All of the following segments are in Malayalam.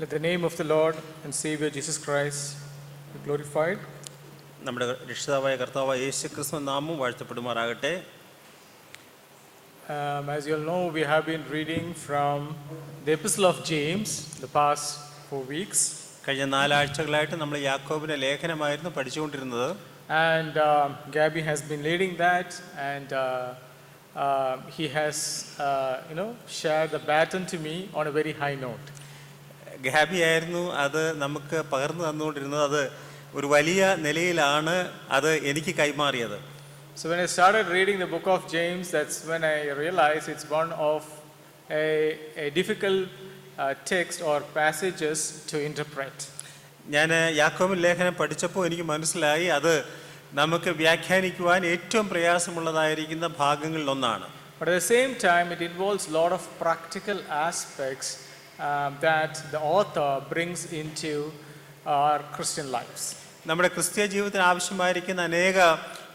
Let the name of the Lord and Savior Jesus Christ be glorified. നമ്മുടെ രക്ഷിതാവായ കർത്താവായ യേശുക്രിസ്തു നാമം വാഴ്ത്തപ്പെടുമാറാകട്ടെ. As you all know, we have been reading from the Epistle of James the past 4 weeks. കഴിഞ്ഞ 4 ആഴ്ചകളായിട്ട് നമ്മൾ യാക്കോബിന്റെ ലേഖനമായിരുന്നു പഠിച്ചുകൊണ്ടിരുന്നത്. And Gabby has been leading that, and he has shared the baton to me on a very high note. Gabi ആയിരുന്നു അത് നമുക്ക് പകർന്നു തന്നുകൊണ്ടിരുന്നത്. അത് ഒരു വലിയ നിലയിലാണ് അത് എനിക്ക് കൈമാറിയത്. So when I started reading the book of James, that's when I realized it's one of a difficult text or passages to interpret. ഞാൻ യാക്കോബിൻ ലേഖനം പഠിച്ചപ്പോൾ എനിക്ക് മനസ്സിലായി അത് നമുക്ക് വ്യാഖ്യാനിക്കുവാൻ ഏറ്റവും പ്രയാസമുള്ളതായിരിക്കുന്ന ഭാഗങ്ങളിൽ ഒന്നാണ്. But at the same time, it involves a lot of practical aspects that the author brings into our Christian lives. നമ്മുടെ ക്രിസ്തീയ ജീവിതത്തിന് ആവശ്യമായിരിക്കുന്ന അനേക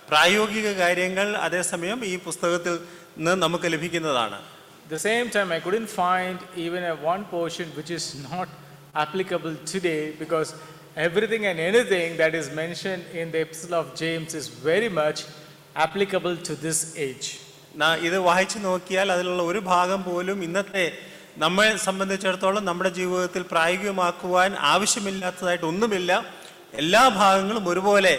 പ്രായോഗിക കാര്യങ്ങൾ അതേസമയം ഈ പുസ്തകത്തിൽ നിന്ന് നമുക്ക് ലഭിക്കുന്നതാണ്. At the same time, I couldn't find even one portion which is not applicable today, because everything and anything that is mentioned in the Epistle of James is very much applicable to this age. ഇത് വായിച്ചു നോക്കിയാൽ അതിലുള്ള ഒരു ഭാഗം പോലും ഇന്നത്തെ നമ്മെ സംബന്ധിച്ചിടത്തോളം നമ്മുടെ ജീവിതത്തിൽ പ്രായോഗികമാക്കുവാൻ ആവശ്യമില്ലാത്തതായിട്ട് ഒന്നുമില്ല. എല്ലാ ഭാഗങ്ങളും ഒരുപോലെ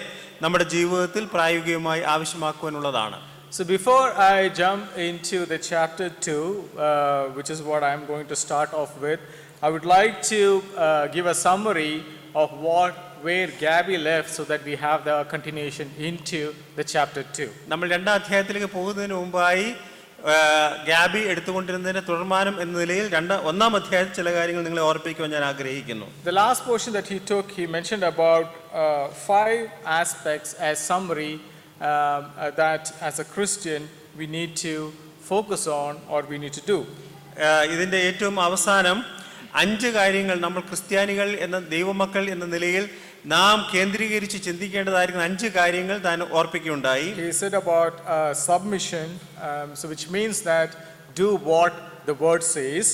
നമ്മുടെ ജീവിതത്തിൽ പ്രായോഗികമായി ആവശ്യമാക്കുവാനുള്ളതാണ്. So before I jump into the chapter 2, which is what I'm going to start off with, I would like to give a summary of where Gabby left, so that we have the continuation into the chapter 2. നമ്മൾ 2ാം അധ്യായത്തിലേക്ക് പോകുന്നതിന് മുമ്പായി ഗാബി എടുത്തുകൊണ്ടിരുന്നതിന്റെ തുടർമാനം എന്ന നിലയിൽ 1ാം അധ്യായത്തിൽ ചില കാര്യങ്ങൾ നിങ്ങളെ ഓർപ്പിക്കുവാൻ ഞാൻ ആഗ്രഹിക്കുന്നു. The last portion that he took, he mentioned about 5 aspects as summary that as a Christian we need to focus on or we need to do. ഇതിന്റെ ഏറ്റവും അവസാനം 5 കാര്യങ്ങൾ നമ്മൾ ക്രിസ്ത്യാനികൾ എന്ന ദൈവമക്കൾ എന്ന നിലയിൽ നാം കേന്ദ്രീകരിച്ച് ചിന്തിക്കേണ്ടതായിരിക്കുന്ന 5 കാര്യങ്ങൾ താൻ ഓർപ്പിക്കുകയുണ്ടായി. He said about submission, so which means that do what the word says.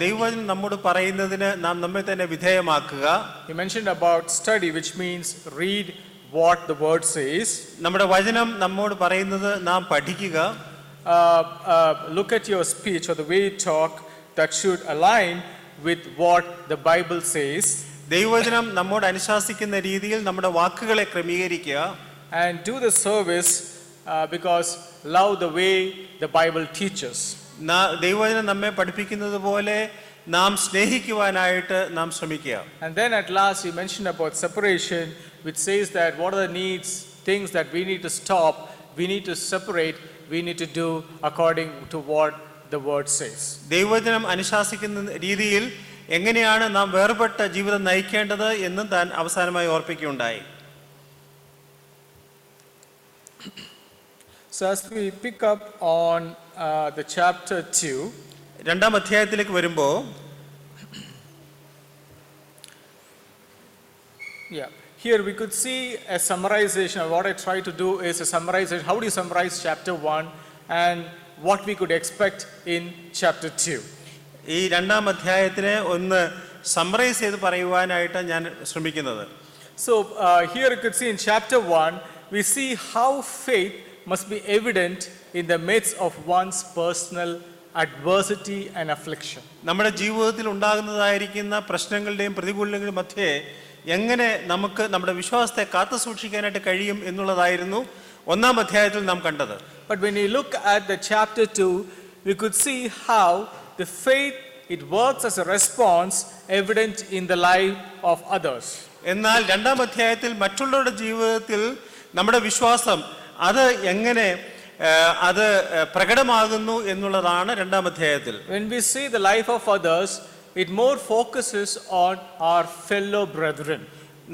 ദൈവം നമ്മോട് പറയുന്നതിന് നാം നമ്മെ തന്നെ വിധേയമാക്കുക. He mentioned about study, which means read what the word says. നമ്മുടെ വചനം നമ്മോട് പറയുന്നത് നാം പഠിക്കുക. Look at your speech or the way you talk, that should align with what the Bible says. ദൈവവചനം നമ്മോട് അനുശാസിക്കുന്ന രീതിയിൽ നമ്മുടെ വാക്കുകളെ ക്രമീകരിക്കുക. And do the service because love the way the Bible teaches. ദൈവവചനം നമ്മെ പഠിപ്പിക്കുന്നത് പോലെ നാം സ്നേഹിക്കുവാനായിട്ട് നാം ശ്രമിക്കുക. And then at last he mentioned about separation, which says that what are the needs, things that we need to stop, we need to separate, we need to do according to what the word says. ദൈവവചനം അനുശാസിക്കുന്ന രീതിയിൽ എങ്ങനെയാണ് നാം വേർപെട്ട ജീവിതം നയിക്കേണ്ടത് എന്നും താൻ അവസാനമായി ഓർപ്പിക്കുകയുണ്ടായി. So as we pick up on the chapter 2, 2ാം അധ്യായത്തിലേക്ക് വരുമ്പോൾ here we could see a summarization. What I try to do is a summarization. How do you summarize chapter 1 and what we could expect in chapter 2? ഈ 2ാം അധ്യായത്തിനെ ഒന്ന് സമ്മറൈസ് ചെയ്ത് പറയുവാനായിട്ട് ഞാൻ ശ്രമിക്കുന്നത്. So here you could see in chapter 1, we see how faith must be evident in the midst of one's personal adversity and affliction. നമ്മുടെ ജീവിതത്തിൽ ഉണ്ടാകുന്നതായിരിക്കുന്ന പ്രശ്നങ്ങളുടെയും പ്രതികൂലങ്ങളുടെയും മധ്യേ എങ്ങനെ നമുക്ക് നമ്മുടെ വിശ്വാസത്തെ കാത്തു സൂക്ഷിക്കാനായിട്ട് കഴിയും എന്നുള്ളതായിരുന്നു 1ാം അധ്യായത്തിൽ നാം കണ്ടത്. But when you look at the chapter 2, we could see how the faith, it works as a response evident in the life of others. എന്നാൽ 2ാം അധ്യായത്തിൽ മറ്റുള്ളവരുടെ ജീവിതത്തിൽ നമ്മുടെ വിശ്വാസം അത് എങ്ങനെ അത് പ്രകടമാകുന്നു എന്നുള്ളതാണ് 2ാം അധ്യായത്തിൽ. When we see the life of others, it more focuses on our fellow brethren.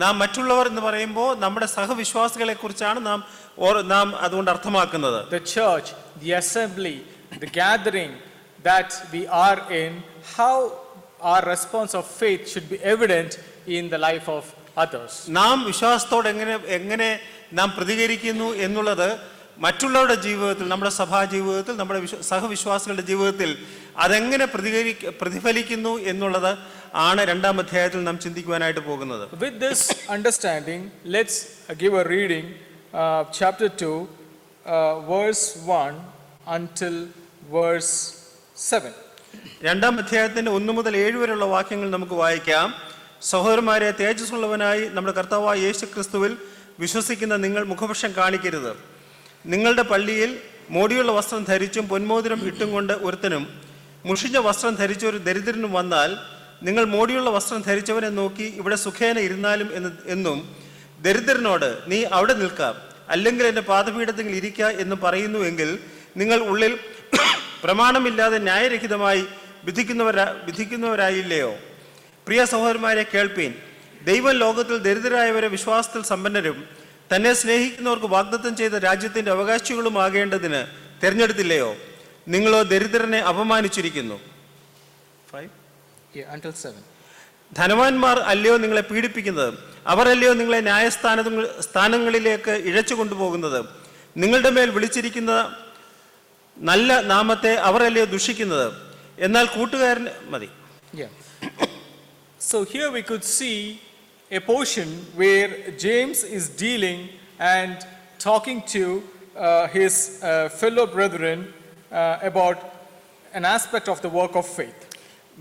നാം മറ്റുള്ളവർ എന്ന് പറയുമ്പോൾ നമ്മുടെ സഹവിശ്വാസികളെ കുറിച്ചാണ് നാം അതുകൊണ്ട് അർത്ഥമാക്കുന്നത്. The church, the assembly, the gathering that we are in, how our response of faith should be evident in the life of others. നാം വിശ്വാസത്തോട് എങ്ങനെ നാം പ്രതികരിക്കുന്നു എന്നുള്ളത് മറ്റുള്ളവരുടെ ജീവിതത്തിൽ, നമ്മുടെ സഭാ ജീവിതത്തിൽ, നമ്മുടെ സഹവിശ്വാസികളുടെ ജീവിതത്തിൽ അതെങ്ങനെ പ്രതിഫലിക്കുന്നു എന്നുള്ളത് ആണ് രണ്ടാം അധ്യായത്തിൽ നാം ചിന്തിക്കുവാനായിട്ട് പോകുന്നത്. With this understanding, let's give a reading, chapter 2, verse 1 until verse 7. രണ്ടാം അധ്യായത്തിന്റെ 1 മുതൽ 7 വരെയുള്ള വാക്യങ്ങൾ നമുക്ക് വായിക്കാം. സഹോദരന്മാരെ, തേജസ്സുള്ളവനായി നമ്മുടെ കർത്താവായ യേശു ക്രിസ്തുവിൽ വിശ്വസിക്കുന്ന നിങ്ങൾ മുഖപക്ഷം കാണിക്കരുത്. നിങ്ങളുടെ പള്ളിയിൽ മോടിയുള്ള വസ്ത്രം ധരിച്ചും പൊന്മോതിരം ഇട്ടും കൊണ്ട് ഒരുത്തനും മുഷിഞ്ഞ വസ്ത്രം ധരിച്ച ഒരു ദരിദ്രനും വന്നാൽ നിങ്ങൾ മോടിയുള്ള വസ്ത്രം ധരിച്ചവനെ നോക്കി ഇവിടെ സുഖേന ഇരുന്നാലും എന്നും ദരിദ്രനോട് നീ അവിടെ നിൽക്കാം, അല്ലെങ്കിൽ എൻ്റെ പാദപീഠത്തിൽ ഇരിക്കുക എന്ന് പറയുന്നുവെങ്കിൽ നിങ്ങൾ ഉള്ളിൽ പ്രമാണമില്ലാതെ ന്യായരഹിതമായി വിധിക്കുന്നവരായില്ലയോ? പ്രിയ സഹോദരന്മാരെ, കേൾപ്പീൻ. ദൈവം ലോകത്തിൽ ദരിദ്രരായവരെ വിശ്വാസത്തിൽ സമ്പന്നരും തന്നെ സ്നേഹിക്കുന്നവർക്ക് വാഗ്ദത്തം ചെയ്ത രാജ്യത്തിന്റെ അവകാശികളുമാകേണ്ടതിന് തിരഞ്ഞെടുത്തില്ലയോ? നിങ്ങളോ ദരിദ്രനെ അപമാനിച്ചിരിക്കുന്നു. Until 7. ധനവാന്മാർ അല്ലയോ നിങ്ങളെ പീഡിപ്പിക്കുന്നത്? അവരല്ലയോ നിങ്ങളെ സ്ഥാനങ്ങളിലേക്ക് ഇഴച്ചു കൊണ്ടുപോകുന്നത്? നിങ്ങളുടെ മേൽ വിളിച്ചിരിക്കുന്ന നല്ല നാമത്തെ അവരല്ലയോ ദുഷിക്കുന്നത്? എന്നാൽ കൂട്ടുകാരൻ മതി. So here we could see a portion where James is dealing and talking to his fellow brethren about an aspect of the work of faith.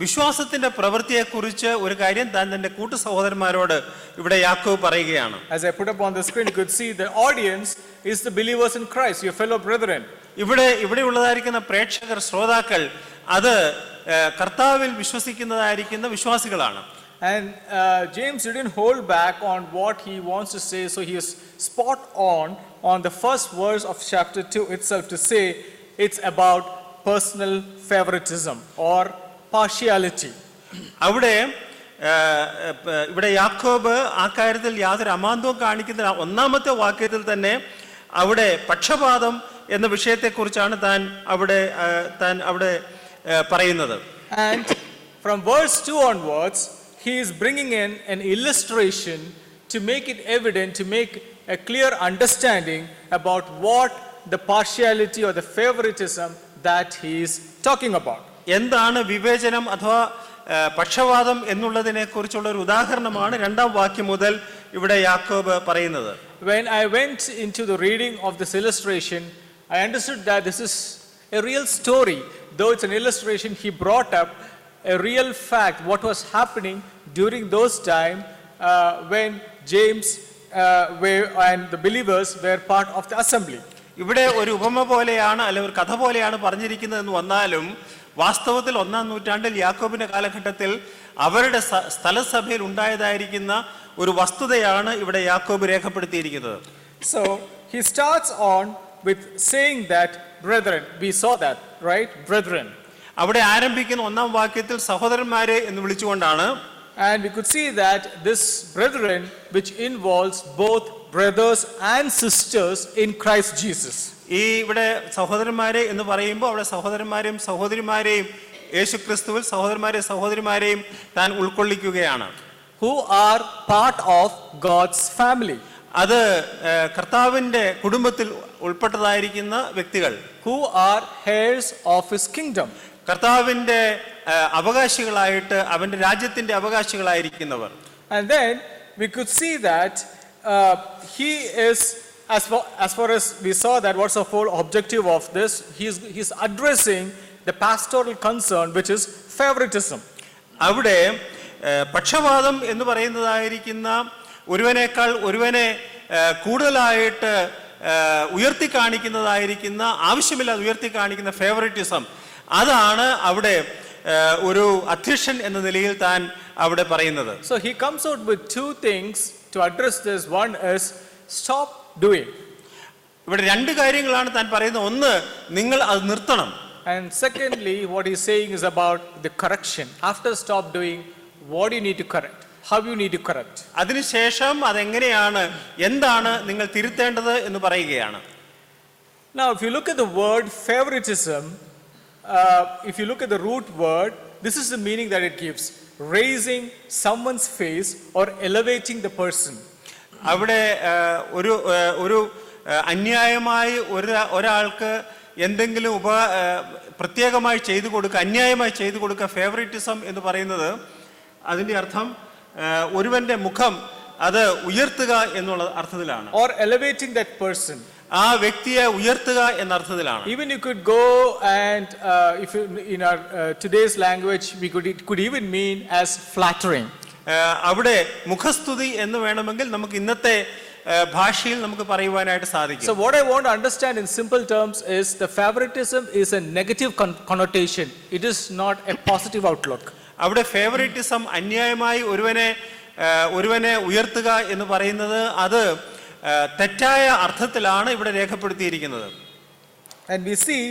വിശ്വാസത്തിന്റെ പ്രവൃത്തിയെക്കുറിച്ച് ഒരു കാര്യം താൻ തന്റെ കൂട്ടു സഹോദരന്മാരോട് ഇവിടെ യാക്കോബ് പറയുകയാണ്. As I put up on the screen, you could see the audience is the believers in Christ, your fellow brethren. ഇവിടെ ഉള്ളതായിരിക്കുന്ന പ്രേക്ഷകർ, ശ്രോതാക്കൾ, അത് കർത്താവിൽ വിശ്വസിക്കുന്നതായിരിക്കുന്ന വിശ്വാസികളാണ്. And James didn't hold back on what he wants to say, so he is spot on the first verse of chapter 2 itself to say it's about personal favoritism or partiality. ഇവിടെ യാക്കോബ് ആ കാര്യത്തിൽ യാതൊരു അമാന്തവും കാണിക്കുന്ന ഒന്നാമത്തെ വാക്യത്തിൽ തന്നെ അവിടെ പക്ഷപാതം എന്ന വിഷയത്തെക്കുറിച്ചാണ് താൻ അവിടെ പറയുന്നത്. And from verse 2 onwards, he is bringing in an illustration to make it evident, to make a clear understanding about what the partiality or the favoritism that he is talking about. എന്താണ് വിവേചനം അഥവാ പക്ഷപാതം എന്നുള്ളതിനെ കുറിച്ചുള്ള ഒരു ഉദാഹരണമാണ് രണ്ടാം വാക്യം മുതൽ ഇവിടെ യാക്കോബ് പറയുന്നത്. When I went into the reading of this illustration, I understood that this is a real story. Though it's an illustration, he brought up a real fact, what was happening during those time when James and the believers were part of the assembly. ഇവിടെ ഒരു ഉപമ പോലെയാണ്, അല്ലെങ്കിൽ ഒരു കഥ പോലെയാണ് പറഞ്ഞിരിക്കുന്നത് എന്ന് വന്നാലും വാസ്തവത്തിൽ 1-ാം നൂറ്റാണ്ടിൽ യാക്കോബിന്റെ കാലഘട്ടത്തിൽ അവരുടെ സ്ഥലസഭയിൽ ഉണ്ടായതായിരിക്കുന്ന ഒരു വസ്തുതയാണ് ഇവിടെ യാക്കോബ് രേഖപ്പെടുത്തിയിരിക്കുന്നത്. So he starts on with saying that brethren, we saw that, right? Brethren. അവിടെ ആരംഭിക്കുന്ന 1-ാം വാക്യത്തിൽ സഹോദരന്മാരെ എന്ന് വിളിച്ചുകൊണ്ടാണ്. And we could see that this brethren, which involves both brothers and sisters in Christ Jesus. ഈ ഇവിടെ സഹോദരന്മാരെ എന്ന് പറയുമ്പോൾ അവിടെ സഹോദരന്മാരെയും സഹോദരിമാരെയും യേശു ക്രിസ്തുവിൽ സഹോദരിമാരെയും താൻ ഉൾക്കൊള്ളിക്കുകയാണ്. Who are part of God's family. അത് കർത്താവിന്റെ കുടുംബത്തിൽ ഉൾപ്പെട്ടതായിരിക്കുന്ന വ്യക്തികൾ. Who are heirs of his kingdom. കർത്താവിന്റെ അവകാശികളായിട്ട്, അവന്റെ രാജ്യത്തിന്റെ അവകാശികളായിരിക്കുന്നവർ. And then we could see that he is, as far as we saw that what's the whole objective of this, he's addressing the pastoral concern, which is favoritism. അവിടെ പക്ഷപാതം എന്ന് പറയുന്നതായിരിക്കുന്ന ഒരുവനേക്കാൾ ഒരുവനെ കൂടുതലായിട്ട് ഉയർത്തി കാണിക്കുന്നതായിരിക്കുന്ന, ആവശ്യമില്ലാതെ ഉയർത്തി കാണിക്കുന്ന ഫേവറിറ്റിസം, അതാണ് അവിടെ ഒരു അധ്യക്ഷൻ എന്ന നിലയിൽ താൻ അവിടെ പറയുന്നത്. So he comes out with two things to address this. One is stop doing. ഇവിടെ രണ്ട് കാര്യങ്ങളാണ് താൻ പറയുന്നത്. ഒന്ന്, നിങ്ങൾ അത് നിർത്തണം. And secondly, what he's saying is about the correction. After stop doing, what do you need to correct? How you need to correct? അതിനുശേഷം അതെങ്ങനെയാണ്, എന്താണ് നിങ്ങൾ തിരുത്തേണ്ടത് എന്ന് പറയുകയാണ്. Now, if you look at the word favoritism, if you look at the root word, this is the meaning that it gives: raising someone's face or elevating the person. അവിടെ ഒരു അന്യായമായി ഒരാൾക്ക് എന്തെങ്കിലും പ്രത്യേകമായി ചെയ്തു കൊടുക്കുക, അന്യായമായി ചെയ്തു കൊടുക്കുക. ഫേവറിറ്റിസം എന്ന് പറയുന്നത് അതിൻ്റെ അർത്ഥം ഒരുവന്റെ മുഖം അത് ഉയർത്തുക എന്നുള്ള അർത്ഥത്തിലാണ്. Or elevating that person. ആ വ്യക്തിയെ ഉയർത്തുക എന്ന അർത്ഥത്തിലാണ്. Even you could go and if you, in our today's language it could even mean as flattering. അവിടെ മുഖസ്തുതി എന്ന് വേണമെങ്കിൽ നമുക്ക് ഇന്നത്തെ ഭാഷയിൽ നമുക്ക് പറയുവാനായിട്ട് സാധിക്കും. So what I want to understand in simple terms is the favoritism is a negative connotation. It is not a positive outlook. അവിടെ ഫേവറിറ്റിസം അന്യായമായി ഒരുവനെ ഉയർത്തുക എന്ന് പറയുന്നത് അത് തെറ്റായ അർത്ഥത്തിലാണ് ഇവിടെ രേഖപ്പെടുത്തിയിരിക്കുന്നത്. And we see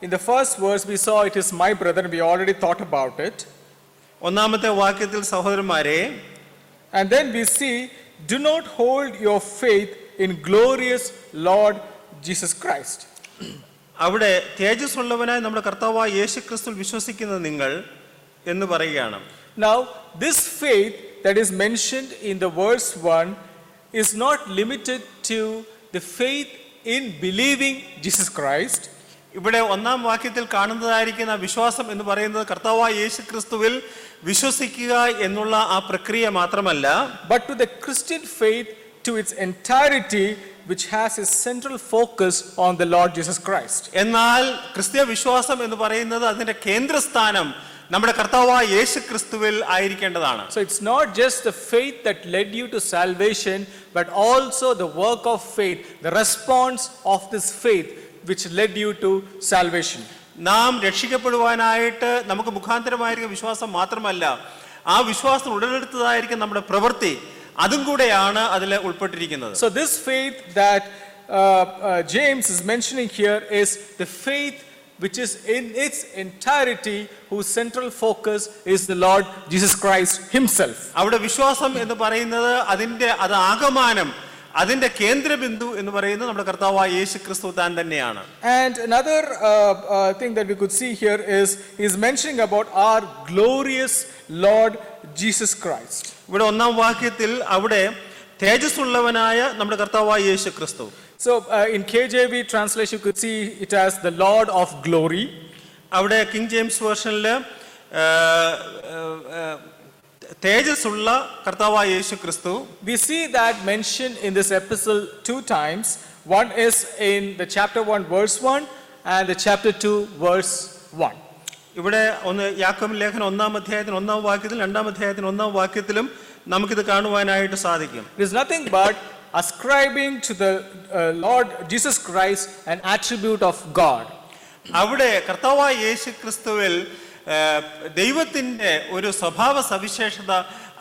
in the first verse we saw it is my brother, we already thought about it. ഒന്നാമത്തെ വാക്യത്തിൽ സഹോദരന്മാരെ, and then we see do not hold your faith in glorious Lord Jesus Christ. അവിടെ തേജസ്സുള്ളവനായ നമ്മുടെ കർത്താവായ യേശുക്രിസ്തുവിൽ വിശ്വസിക്കുന്ന നിങ്ങൾ എന്ന് പറയുകയാണ്. Now this faith that is mentioned in the verse 1 is not limited to the faith in believing Jesus Christ. ഇവിടെ ഒന്നാം വാക്യത്തിൽ കാണുന്നതായിരിക്കുന്ന വിശ്വാസം എന്ന് പറയുന്നത് കർത്താവായ യേശുക്രിസ്തുവിൽ വിശ്വസിക്കുക എന്നുള്ള ആ പ്രക്രിയ മാത്രമല്ല, but to the Christian faith to its entirety which has a central focus on the Lord Jesus Christ. എന്നാൽ ക്രിസ്തീയ വിശ്വാസം എന്ന് പറയുന്നത് അതിന്റെ കേന്ദ്രസ്ഥാനം നമ്മുടെ കർത്താവായ യേശുക്രിസ്തുവിൽ ആയിരിക്കേണ്ടതാണ്. So it's not just the faith that led you to salvation, but also the work of faith, the response of this faith which led you to salvation. നാം രക്ഷിക്കപ്പെടുവാനായിട്ട് നമുക്ക് മുഖാന്തരമായിരിക്കുന്ന വിശ്വാസം മാത്രമല്ല, ആ വിശ്വാസം ഉടലെടുത്തതായിരിക്കും നമ്മുടെ പ്രവൃത്തി, അതും കൂടെയാണ് അതിൽ ഉൾപ്പെട്ടിരിക്കുന്നത്. So this faith that James is mentioning here is the faith which is in its entirety, whose central focus is the Lord Jesus Christ himself. അവിടെ വിശ്വാസം എന്ന് പറയുന്നത് അത് ആകമാനം, അതിന്റെ കേന്ദ്രബിന്ദു എന്ന് പറയുന്നത് നമ്മുടെ കർത്താവായ യേശുക്രിസ്തു താൻ തന്നെയാണ്. And another thing that we could see here is mentioning about our glorious Lord Jesus Christ. ഇവിടെ ഒന്നാം വാക്യത്തിൽ അവിടെ തേജസ്സുള്ളവനായ നമ്മുടെ കർത്താവായ യേശുക്രിസ്തു. So in KJV translation you could see it as the Lord of glory. അവിടെ കിങ് ജെയിംസ് വേർഷനിൽ തേജസ്സുള്ള കർത്താവായ യേശുക്രിസ്തു. We see that mentioned in this epistle 2 times. One is in the chapter 1 verse 1 and the chapter 2 verse 1. ഇവിടെ യാക്കോബ് ലേഖനം 1-ാം അധ്യായത്തിന് 1-ാം വാക്യത്തിലും 2-ാം അധ്യായത്തിന് 1-ാം വാക്യത്തിലും നമുക്കിത് കാണുവാനായിട്ട് സാധിക്കും. It is nothing but ascribing to the Lord Jesus Christ an attribute of God. അവിടെ കർത്താവായ യേശുക്രിസ്തുവിൽ ദൈവത്തിന്റെ ഒരു സ്വഭാവ സവിശേഷത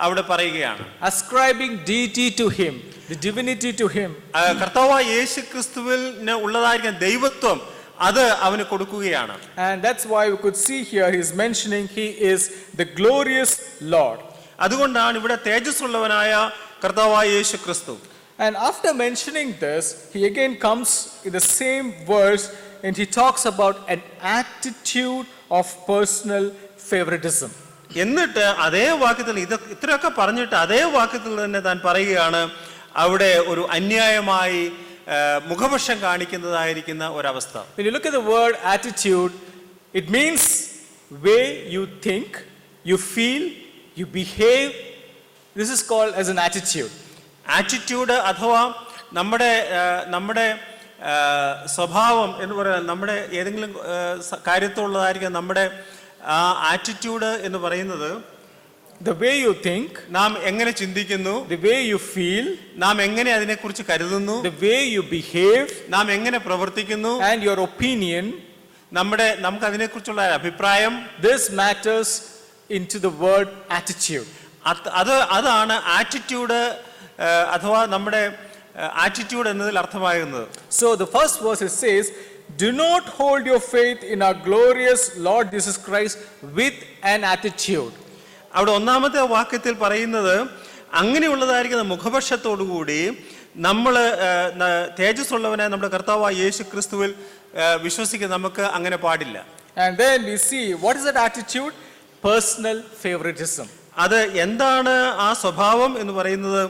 അവിടെ പറയുകയാണ്. Ascribing deity to him, the divinity to him. കർത്താവായ യേശുക്രിസ്തുവിൽ ഉള്ളതായിരിക്കുന്ന ദൈവത്വം അത് അവന് കൊടുക്കുകയാണ്. And that's why we could see here he is mentioning he is the glorious Lord. അതുകൊണ്ടാണ് ഇവിടെ തേജസ്സുള്ളവനായ കർത്താവായ യേശുക്രിസ്തു. And after mentioning this, he again comes in the same verse and he talks about an attitude of personal favoritism. എന്നിട്ട് അതേ വാക്യത്തിൽ ഇത്രയൊക്കെ പറഞ്ഞിട്ട് അതേ വാക്യത്തിൽ തന്നെ താൻ പറയുകയാണ് അവിടെ ഒരു അന്യായമായി മുഖപക്ഷം കാണിക്കുന്നതായിരിക്കുന്ന ഒരവസ്ഥ. When you look at the word attitude, it means way you think, you feel, you behave. This is called as an attitude. Attitude അഥവാ നമ്മുടെ സ്വഭാവം എന്ന് പറയുന്നത് നമ്മുടെ ഏതെങ്കിലും കാര്യത്തിലുള്ളതായിരിക്കും നമ്മുടെ ആ ആറ്റിറ്റ്യൂഡ് എന്ന് പറയുന്നത്. The way you think, നാം എങ്ങനെ ചിന്തിക്കുന്നു, the way you feel, നാം എങ്ങനെ അതിനെക്കുറിച്ച് കരുതുന്നു, the way you behave, നാം എങ്ങനെ പ്രവർത്തിക്കുന്നു, and your opinion, നമുക്ക് അതിനെക്കുറിച്ചുള്ള അഭിപ്രായം, this matters into the word attitude. അതാണ് ആറ്റിറ്റ്യൂഡ് അഥവാ നമ്മുടെ ആറ്റിറ്റ്യൂഡ് എന്നതിൽ അർത്ഥമാകുന്നത്. So the first verse it says, do not hold your faith in our glorious Lord Jesus Christ with an attitude. അവിടെ ഒന്നാമത്തെ വാക്യത്തിൽ പറയുന്നത് അങ്ങനെയുള്ളതായിരിക്കുന്ന മുഖപക്ഷത്തോടുകൂടി നമ്മൾ തേജസ്സുള്ളവനായ നമ്മുടെ കർത്താവായ യേശുക്രിസ്തുവിൽ വിശ്വസിക്കുന്ന നമുക്ക് അങ്ങനെ പാടില്ല. And then we see what is that attitude? Personal favoritism. അത് എന്താണ് ആ സ്വഭാവം എന്ന് പറയുന്നത്?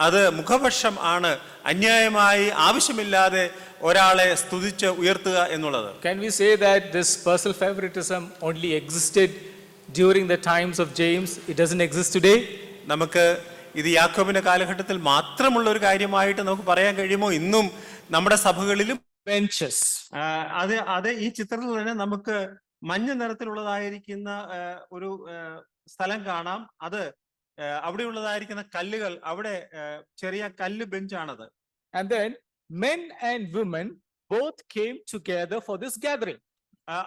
അത് മുഖപക്ഷം ആണ്, അന്യായമായി ആവശ്യമില്ലാതെ ഒരാളെ സ്തുതിച്ച് ഉയർത്തുക എന്നുള്ളത്. Can we say that this personal favoritism only existed during the times of James? It doesn't exist today? നമുക്ക് ഇത് യാക്കോബിന്റെ കാലഘട്ടത്തിൽ മാത്രമുള്ള ഒരു കാര്യമായിട്ട് നമുക്ക് പറയാൻ കഴിയുമോ? ഇന്നും നമ്മുടെ സഭകളിലും Benches. അത് ഈ ചിത്രത്തിൽ തന്നെ നമുക്ക് മഞ്ഞ നിറത്തിലുള്ളതായിരിക്കുന്ന ഒരു സ്ഥലം കാണാം. അത് അവിടെയുള്ളതായിരിക്കുന്ന കല്ലുകൾ, അവിടെ ചെറിയ കല്ല് ബെഞ്ചാണത്. And then men and women both came together for this gathering.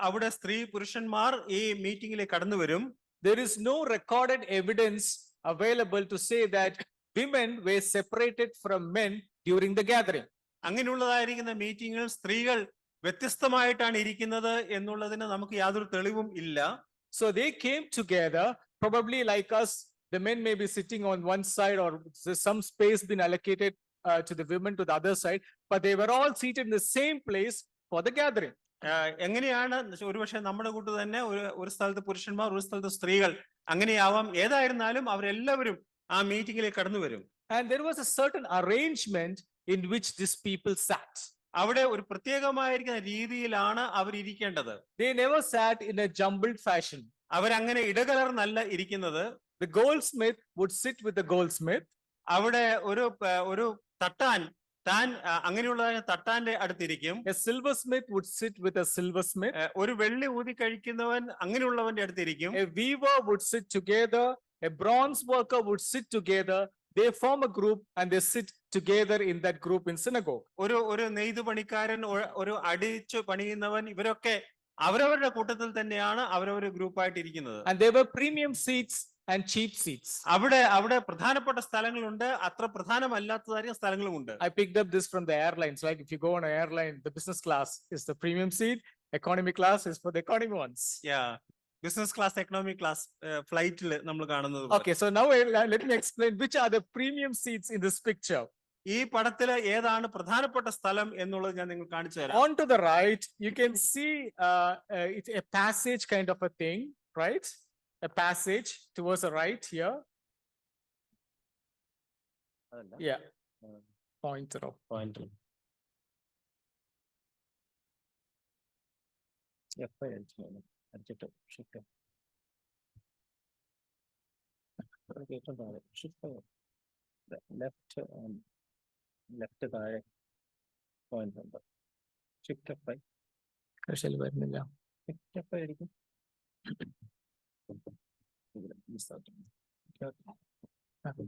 അവിടെ സ്ത്രീ പുരുഷന്മാർ ഈ മീറ്റിംഗിലേക്ക് കടന്നു വരും. There is no recorded evidence available to say that women were separated from men during the gathering. അങ്ങനെയുള്ളതായിരിക്കുന്ന മീറ്റിംഗിൽ സ്ത്രീകൾ വ്യത്യസ്തമായിട്ടാണ് ഇരിക്കുന്നത് എന്നുള്ളതിന് നമുക്ക് യാതൊരു തെളിവും ഇല്ല. So they came together, probably like us, the men may be sitting on one side or some space been allocated to the women to the other side, but they were all seated in the same place for the gathering. എങ്ങനെയാണ് ഒരുപക്ഷെ നമ്മുടെ കൂട്ട് തന്നെ ഒരു സ്ഥലത്ത് പുരുഷന്മാർ, ഒരു സ്ഥലത്ത് സ്ത്രീകൾ, അങ്ങനെയാവാം. ഏതായിരുന്നാലും അവരെല്ലാവരും ആ മീറ്റിംഗിലേക്ക് കടന്നു വരും. And there was a certain arrangement in which these people sat. അവിടെ ഒരു പ്രത്യേകമായിരിക്കുന്ന രീതിയിലാണ് അവർ ഇരിക്കേണ്ടത്. They never sat in a jumbled fashion. അവരങ്ങനെ ഇടകലർന്നല്ല ഇരിക്കുന്നത്. The goldsmith would sit with the goldsmith. അവിടെ ഒരു തട്ടാൻ താൻ അങ്ങനെയുള്ള തട്ടാന്റെ അടുത്തിരിക്കും. A silversmith would sit with a silversmith. ഒരു വെള്ളി ഊതി കഴിക്കുന്നവൻ അങ്ങനെയുള്ളവന്റെ അടുത്തിരിക്കും. A weaver would sit together. A bronze worker would sit together. They form a group and they sit together in that group in synagogue. ഒരു നെയ്തു പണിക്കാരൻ, ഒരു അടിച്ചു പണിയുന്നവൻ, ഇവരൊക്കെ അവരവരുടെ കൂട്ടത്തിൽ തന്നെയാണ് അവരവർ ഗ്രൂപ്പായിട്ട് ഇരിക്കുന്നത്. And there were premium seats and cheap seats. അവിടെ പ്രധാനപ്പെട്ട സ്ഥലങ്ങളുണ്ട്, അത്ര പ്രധാനമല്ലാത്തതായ സ്ഥലങ്ങളുമുണ്ട്. I picked up this from the airlines. Like if you go on an airline, the business class is the premium seat, economy class is for the economy ones. Yeah, business class, economic class ഫ്ലൈറ്റിൽ നമ്മൾ കാണുന്നത്. Okay, so now let me explain which are the premium seats in this picture. ഈ പടത്തില് ഏതാണ് പ്രധാനപ്പെട്ട സ്ഥലം എന്നുള്ളത് ഞാൻ നിങ്ങൾക്ക് കാണിച്ചു തരാം. On to the right, you can see it's a passage kind of a thing, right? A passage towards the right here. Yeah. Pointer. Left താഴെ പോയിന്റ് ഉണ്ട്. ഷിഫ്റ്റ് വരുന്നില്ല. ആയിരിക്കും.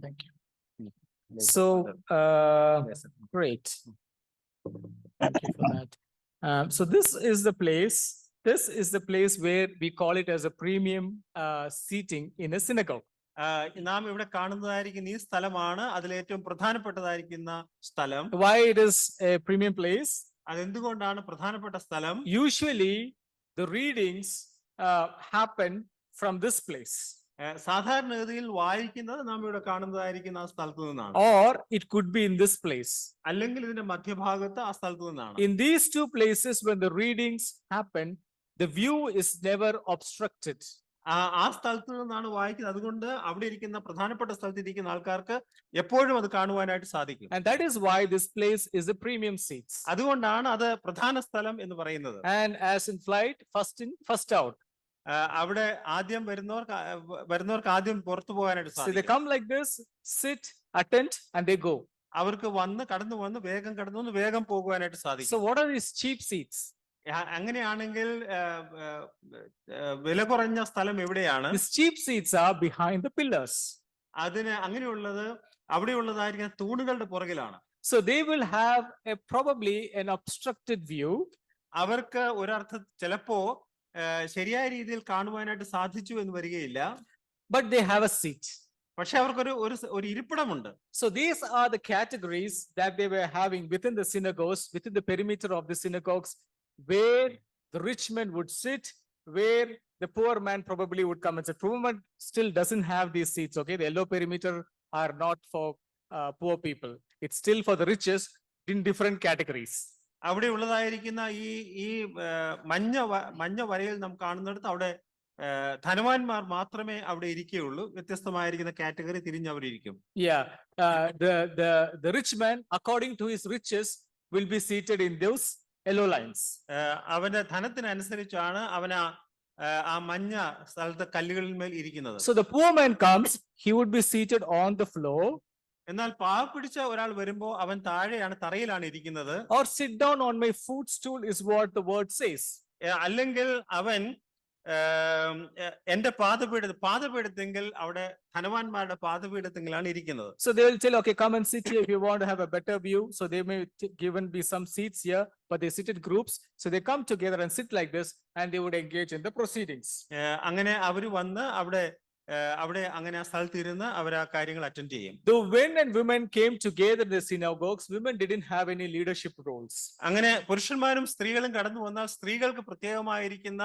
Thank you. So, great. Thank you for that. So this is the place. This is the place where we call it as a premium seating in a synagogue. നാം ഇവിടെ കാണുന്നതായിരിക്കുന്ന ഈ സ്ഥലമാണ് അതിലേറ്റവും പ്രധാനപ്പെട്ടതായിരിക്കുന്ന സ്ഥലം. Why it is a premium place? അതെന്തുകൊണ്ടാണ് പ്രധാനപ്പെട്ട സ്ഥലം? Usually the readings happen from this place. സാധാരണഗതിയിൽ വായിക്കുന്നത് നാം ഇവിടെ കാണുന്നതായിരിക്കുന്ന ആ സ്ഥലത്ത് നിന്നാണ്. Or it could be in this place. അല്ലെങ്കിൽ ഇതിന്റെ മധ്യഭാഗത്ത് ആ സ്ഥലത്ത് നിന്നാണ്. In these two places, when the readings happen, the view is never obstructed. ആ സ്ഥലത്ത് നിന്നാണ് വായിക്കുന്നത്. അതുകൊണ്ട് അവിടെ ഇരിക്കുന്ന പ്രധാനപ്പെട്ട സ്ഥലത്ത് ഇരിക്കുന്ന ആൾക്കാർക്ക് എപ്പോഴും അത് കാണുവാനായിട്ട് സാധിക്കും. And that is why this place is the premium seats. അതുകൊണ്ടാണ് അത് പ്രധാന സ്ഥലം എന്ന് പറയുന്നത്. And as in flight, first in, first out. അവിടെ ആദ്യം വരുന്നവർക്ക് ആദ്യം പുറത്തു പോകാനായിട്ട് So they സാധിക്കും. come like this, sit, attend, and they go. അവർക്ക് കടന്നു വന്ന് വേഗം പോകുവാനായിട്ട് സാധിക്കും. So what are these cheap seats? അങ്ങനെയാണെങ്കിൽ വില കുറഞ്ഞ സ്ഥലം എവിടെയാണ്? These cheap seats are behind the pillars. അങ്ങനെയുള്ളത് അവിടെയുള്ളതായിരിക്കുന്ന തൂണുകളുടെ പുറകിലാണ്. So they will have probably an obstructed view. അവർക്ക് ഒരർത്ഥം ചിലപ്പോ ശരിയായ രീതിയിൽ കാണുവാനായിട്ട് സാധിച്ചു എന്ന് വരികയില്ല. But they have a seat. പക്ഷെ അവർക്ക് ഒരു ഇരിപ്പിടമുണ്ട്. So these are the categories that they were having within the synagogues, within the perimeter of the synagogues, where the rich man would sit, where the poor man probably would come and sit. Poor man still doesn't have these seats, okay? The yellow perimeter are not for poor people. It's still for the richest in different categories. അവിടെ ഉള്ളതായിരിക്കുന്ന ഈ മഞ്ഞ വരയിൽ നാം കാണുന്നിടത്ത് അവിടെ ധനവാന്മാർ മാത്രമേ അവിടെ ഇരിക്കുകയുള്ളൂ. വ്യത്യസ്തമായിരിക്കുന്ന കാറ്റഗറി തിരിഞ്ഞ് അവരിയ്ക്കും. Yeah, the rich man, according to his riches, will be seated in those yellow lines. അവന്റെ ധനത്തിനനുസരിച്ചാണ് അവൻ ആ മഞ്ഞ സ്ഥലത്തെ കല്ലുകളിന്മേൽ ഇരിക്കുന്നത്. So the poor man comes, he would be seated on the floor, എന്നാൽ പാവം പിടിച്ച ഒരാൾ വരുമ്പോ അവൻ താഴെയാണ്, തറയിലാണ് ഇരിക്കുന്നത്. or sit down on my footstool is what the word says. അല്ലെങ്കിൽ അവൻ എന്റെ പാദപീഠത്തെങ്കിൽ അവിടെ ധനവാന്മാരുടെ പാദപീഠത്തെങ്കിലാണ് ഇരിക്കുന്നത്. So they will tell, okay, come and sit here if you want to have a better view. So they may given be some seats here, but they sit in groups. So they come together and sit like this, and they would engage in the proceedings. അങ്ങനെ അവര് വന്ന് അവിടെ അങ്ങനെ ആ സ്ഥലത്ത് ഇരുന്ന് അവർ ആ കാര്യങ്ങൾ അറ്റൻഡ് ചെയ്യും. The men and women came together in the synagogues. Women didn't have any leadership roles. അങ്ങനെ പുരുഷന്മാരും സ്ത്രീകളും കടന്നു വന്നാൽ സ്ത്രീകൾക്ക് പ്രത്യേകമായിരിക്കുന്ന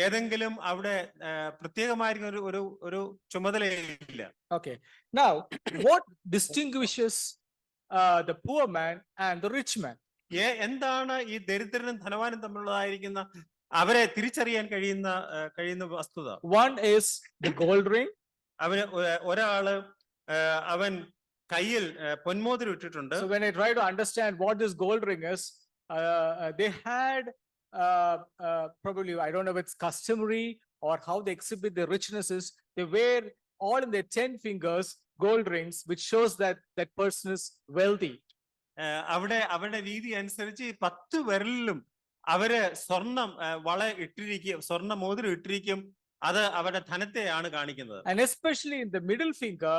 ഏതെങ്കിലും അവിടെ പ്രത്യേകമായിരിക്കുന്ന ഒരു ചുമതലയില്ല. Okay. Now, what distinguishes the poor man and the rich man? എന്താണ് ഈ ദരിദ്രനും ധനവാനും തമ്മിലുള്ളതായിരിക്കുന്ന അവരെ തിരിച്ചറിയാൻ കഴിയുന്ന വസ്തുത? One is the gold ring. ഒരാള് അവൻ കയ്യിൽ പൊന്മോതിരം ഇട്ടിട്ടുണ്ട്. So when I try to understand what this gold ring is, they had probably, I don't know if it's customary or how they exhibit their richnesses. They wear all in their 10 fingers gold rings, which shows that that person is wealthy. അവരുടെ രീതി അനുസരിച്ച് 10 വിരലിലും അവര് സ്വർണം സ്വർണ്ണ മോതിരം ഇട്ടിരിക്കും. അത് അവരുടെ ധനത്തെയാണ് കാണിക്കുന്നത്. And especially in the middle finger,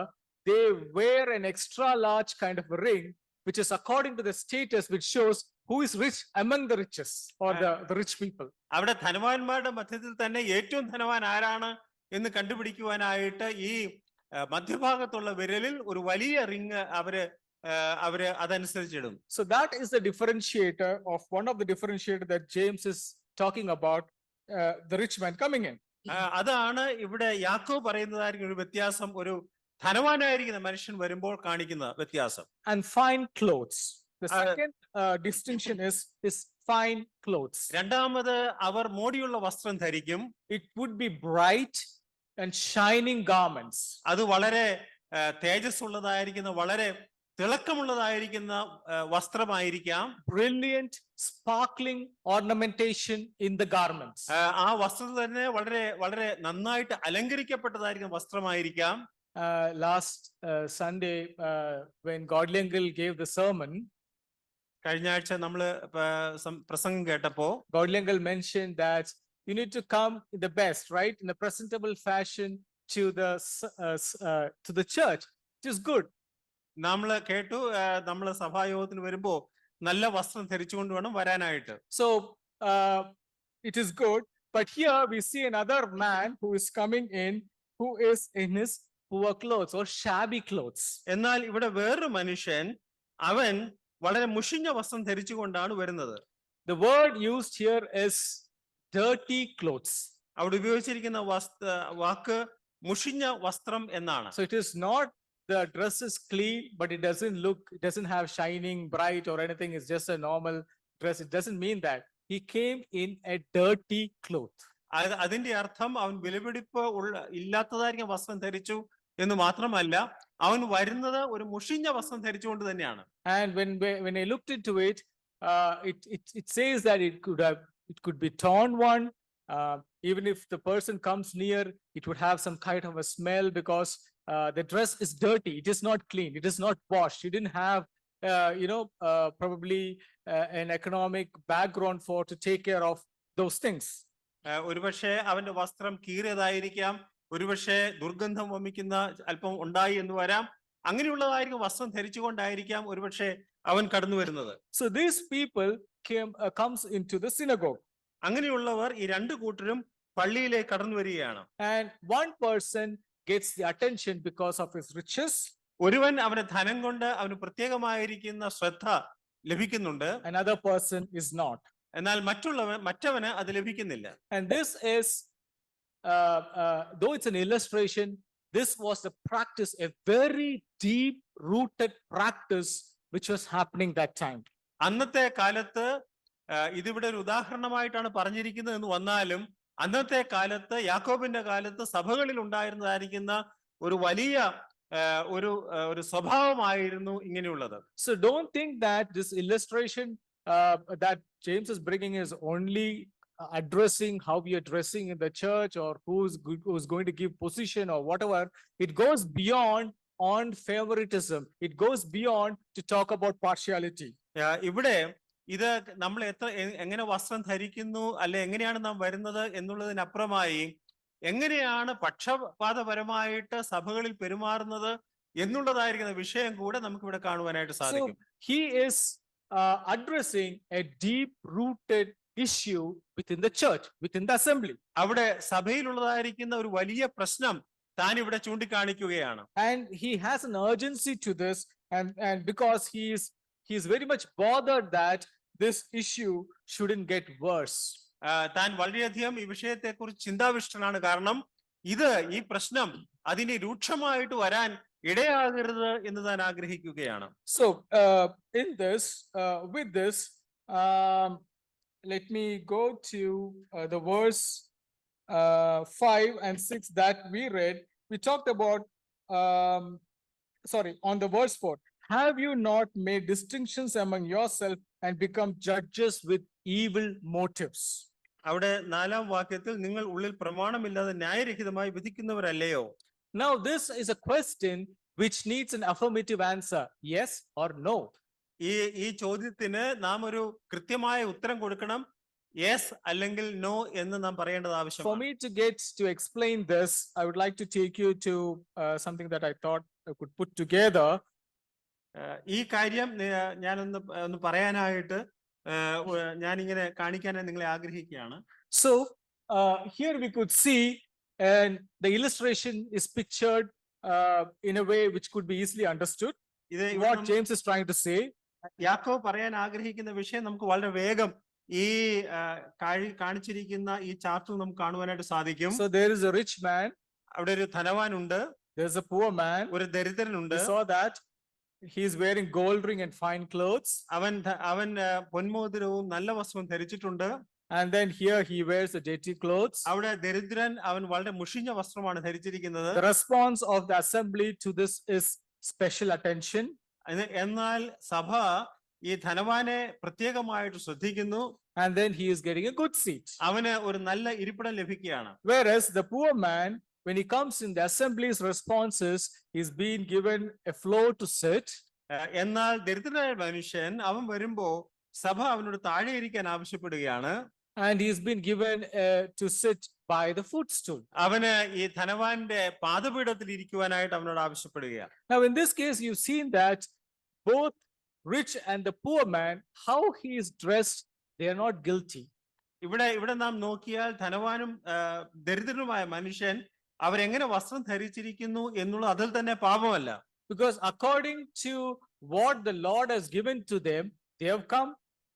they wear an extra large kind of a ring, which is according to the status, which shows who is rich among the richest or the rich people. അവിടെ ധനവാന്മാരുടെ മധ്യത്തിൽ തന്നെ ഏറ്റവും ധനവാൻ ആരാണ് എന്ന് കണ്ടുപിടിക്കുവാനായിട്ട് ഈ മധ്യഭാഗത്തുള്ള വിരലിൽ ഒരു വലിയ റിങ് അവര് അതനുസരിച്ചിടും. So that is the differentiator of one of the differentiator that James is talking about, the rich man coming in. അതാണ് ഇവിടെ യാക്കോബ് പറയുന്നതായിരിക്കും ഒരു വ്യത്യാസം, ഒരു ധനവാനായിരിക്കുന്ന മനുഷ്യൻ വരുമ്പോൾ കാണിക്കുന്ന വ്യത്യാസം. And fine clothes. The second distinction is fine clothes. രണ്ടാമത് അവർ മോടിയുള്ള വസ്ത്രം ധരിക്കും. It would be bright and shining garments. അത് വളരെ തേജസ്സുള്ളതായിരിക്കുന്ന വളരെ തിളക്കമുള്ളതായിരിക്കുന്ന വസ്ത്രമായിരിക്കാം. Brilliant, sparkling ornamentation in the garments. ആ വസ്ത്രം തന്നെ വളരെ വളരെ നന്നായിട്ട് അലങ്കരിക്കപ്പെട്ടതായിരിക്കുന്ന വസ്ത്രമായിരിക്കാം. Last Sunday, when Godlingle gave the sermon, കഴിഞ്ഞ ആഴ്ച നമ്മള് പ്രസംഗം കേട്ടപ്പോ Godlingle mentioned that you need to come in the best, right, in a presentable fashion to the church. It is good. നമ്മള് കേട്ടു, നമ്മള് സഭായോഗത്തിന് വരുമ്പോ നല്ല വസ്ത്രം ധരിച്ചുകൊണ്ട് വേണം വരാനായിട്ട്. So it is good, but here we see another man who is coming in, who is in his poor clothes or shabby clothes. എന്നാൽ ഇവിടെ വേറൊരു മനുഷ്യൻ, അവൻ വളരെ മുഷിഞ്ഞ വസ്ത്രം ധരിച്ചുകൊണ്ടാണ് വരുന്നത്. The word used here is dirty clothes. അവിടെ ഉപയോഗിച്ചിരിക്കുന്ന വാക്ക് മുഷിഞ്ഞ വസ്ത്രം എന്നാണ്. So it is not the dress is clean, but it doesn't have shining bright or anything. It's just a normal dress. It doesn't mean that. He came in a dirty cloth. അതിന്റെ അർത്ഥം അവൻ വിലപിടിപ്പ് ഇല്ലാത്തതായിരിക്കും വസ്ത്രം ധരിച്ചു എന്ന് മാത്രമല്ല, അവൻ വരുന്നത് ഒരു മുഷിഞ്ഞ വസ്ത്രം ധരിച്ചുകൊണ്ട് തന്നെയാണ്. And when I looked into it, it says that it could be torn one. Even if the person comes near, it would have some kind of a smell because the dress is dirty. It is not clean. It is not washed. You didn't have, probably an economic background to take care of those things. ഒരുപക്ഷെ അവന്റെ വസ്ത്രം കീറിയതായിരിക്കാം, ഒരുപക്ഷെ ദുർഗന്ധം വമിക്കുന്ന അല്പം ഉണ്ടായി എന്ന് വരാം. അങ്ങനെയുള്ളതായിരിക്കും വസ്ത്രം ധരിച്ചുകൊണ്ടായിരിക്കാം ഒരുപക്ഷെ അവൻ കടന്നു വരുന്നത്. So these people comes into the synagogue. അങ്ങനെയുള്ളവർ ഈ രണ്ടു കൂട്ടരും പള്ളിയിലേക്ക് കടന്നു വരികയാണ്. And one person gets the attention because of his riches. ഒരുവൻ അവന്റെ ധനം കൊണ്ട് അവന് പ്രത്യേകമായിരിക്കുന്ന ശ്രദ്ധ ലഭിക്കുന്നുണ്ട്. Another person is not. എന്നാൽ മറ്റവന് അത് ലഭിക്കുന്നില്ല. And this is, though it's an illustration, this was the practice, a very deep rooted practice which was happening that time. അന്നത്തെ കാലത്ത് ഇതിവിടെ ഒരു ഉദാഹരണമായിട്ടാണ് പറഞ്ഞിരിക്കുന്നത് എന്ന് വന്നാലും അന്നത്തെ കാലത്ത് യാക്കോബിന്റെ കാലത്ത് സഭകളിൽ ഉണ്ടായിരുന്നതായിരിക്കുന്ന ഒരു വലിയ ഒരു സ്വഭാവമായിരുന്നു ഇങ്ങനെയുള്ളത്. So don't think that this illustration that James is bringing is only addressing how we are dressing in the church or who's going to give position or whatever. It goes beyond on favoritism. It goes beyond to talk about partiality. ഇവിടെ ഇത് നമ്മൾ എങ്ങനെ വസ്ത്രം ധരിക്കുന്നു അല്ലെ എങ്ങനെയാണ് നാം വരുന്നത് എന്നുള്ളതിനപ്പുറമായി എങ്ങനെയാണ് പക്ഷപാതപരമായിട്ട് സഭകളിൽ പെരുമാറുന്നത് എന്നുള്ളതായിരിക്കുന്ന വിഷയം കൂടെ നമുക്ക് ഇവിടെ കാണുവാനായിട്ട് സാധിക്കും. So he is addressing a deep rooted issue within the church, within the assembly. അവിടെ സഭയിലുള്ളതായിരിക്കുന്ന ഒരു വലിയ പ്രശ്നം താൻ ഇവിടെ ചൂണ്ടിക്കാണിക്കുകയാണ്. And he has an urgency to this, and because he is very much bothered that this issue shouldn't get worse. താൻ വളരെയധികം ഈ വിഷയത്തെക്കുറിച്ച് ചിന്താവിഷ്ടനാണ്. കാരണം ഈ പ്രശ്നം അതിനെ രൂക്ഷമായിട്ട് വരാൻ ഇടയാകരുത് എന്ന് താൻ ആഗ്രഹിക്കുകയാണ്. So with this let me go to the verse 5 and 6 that we read. We talked about on the verse 4. Have you not made distinctions among yourself and become judges with evil motives? അവിടെ 4-ാം വാക്യത്തിൽ നിങ്ങൾ ഉള്ളിൽ പ്രമാണമില്ലാതെ ന്യായരഹിതമായി വിധിക്കുന്നവരല്ലയോ? Now this is a question which needs an affirmative answer, yes or no. ഈ ചോദ്യത്തിന് നാം ഒരു കൃത്യമായ ഉത്തരം കൊടുക്കണം. യെസ് അല്ലെങ്കിൽ നോ എന്ന് നാം പറയേണ്ടത് ആവശ്യമാണ്. For me to explain this, I would like to take you to something that I thought I could put together. ഈ കാര്യം ഞാനൊന്ന് പറയാനായിട്ട് ഞാനിങ്ങനെ കാണിക്കാനായി നിങ്ങളെ ആഗ്രഹിക്കുകയാണ്. So here we could see, and the illustration is pictured in a way which could be easily understood. What James is trying to say. യാക്കോബ് പറയാൻ ആഗ്രഹിക്കുന്ന വിഷയം നമുക്ക് വളരെ വേഗം ഈ കാണിച്ചിരിക്കുന്ന ഈ ചാർട്ടിൽ നമുക്ക് കാണുവാനായിട്ട് സാധിക്കും. So there is a rich man. അവിടെ ഒരു ധനവാനുണ്ട്. There is a poor man. ഒരു ദരിദ്രനുണ്ട്. We saw that he is wearing gold ring and fine clothes. അവൻ പൊന്മോതിരവും നല്ല വസ്ത്രവും ധരിച്ചിട്ടുണ്ട്. And then here he wears the dirty clothes. അവിടെ ദരിദ്രൻ അവൻ വളരെ മുഷിഞ്ഞ വസ്ത്രമാണ് ധരിച്ചിരിക്കുന്നത്. The response of the assembly to this is special attention. എന്നാൽ സഭ ഈ ധനവാനെ പ്രത്യേകമായിട്ട് ശ്രദ്ധിക്കുന്നു. And then he is getting a good seat. അവന് ഒരു നല്ല ഇരിപ്പിടം ലഭിക്കുകയാണ്. Whereas the poor man, when he comes in the assembly's responses, he's being given a floor to sit. എന്നാൽ ദരിദ്രനായ മനുഷ്യൻ അവൻ വരുമ്പോ സഭ അവനോട് താഴെ ഇരിക്കാൻ ആവശ്യപ്പെടുകയാണ്. And he's been given to sit by the footstool. അവന് ഈ ധനവാന്റെ പാദപീഠത്തിൽ ഇരിക്കുവാനായിട്ട് അവനോട് ആവശ്യപ്പെടുകയാണ്. Now in this case you've seen that both rich and the poor man, how he is dressed, they are not guilty. ഇവിടെ നാം നോക്കിയാൽ ധനവാനും ദരിദ്രനുമായ മനുഷ്യൻ അവരെങ്ങനെ വസ്ത്രം ധരിച്ചിരിക്കുന്നു എന്നുള്ള അതിൽ തന്നെ പാപമല്ല. Because according to what the Lord has given to them, they have come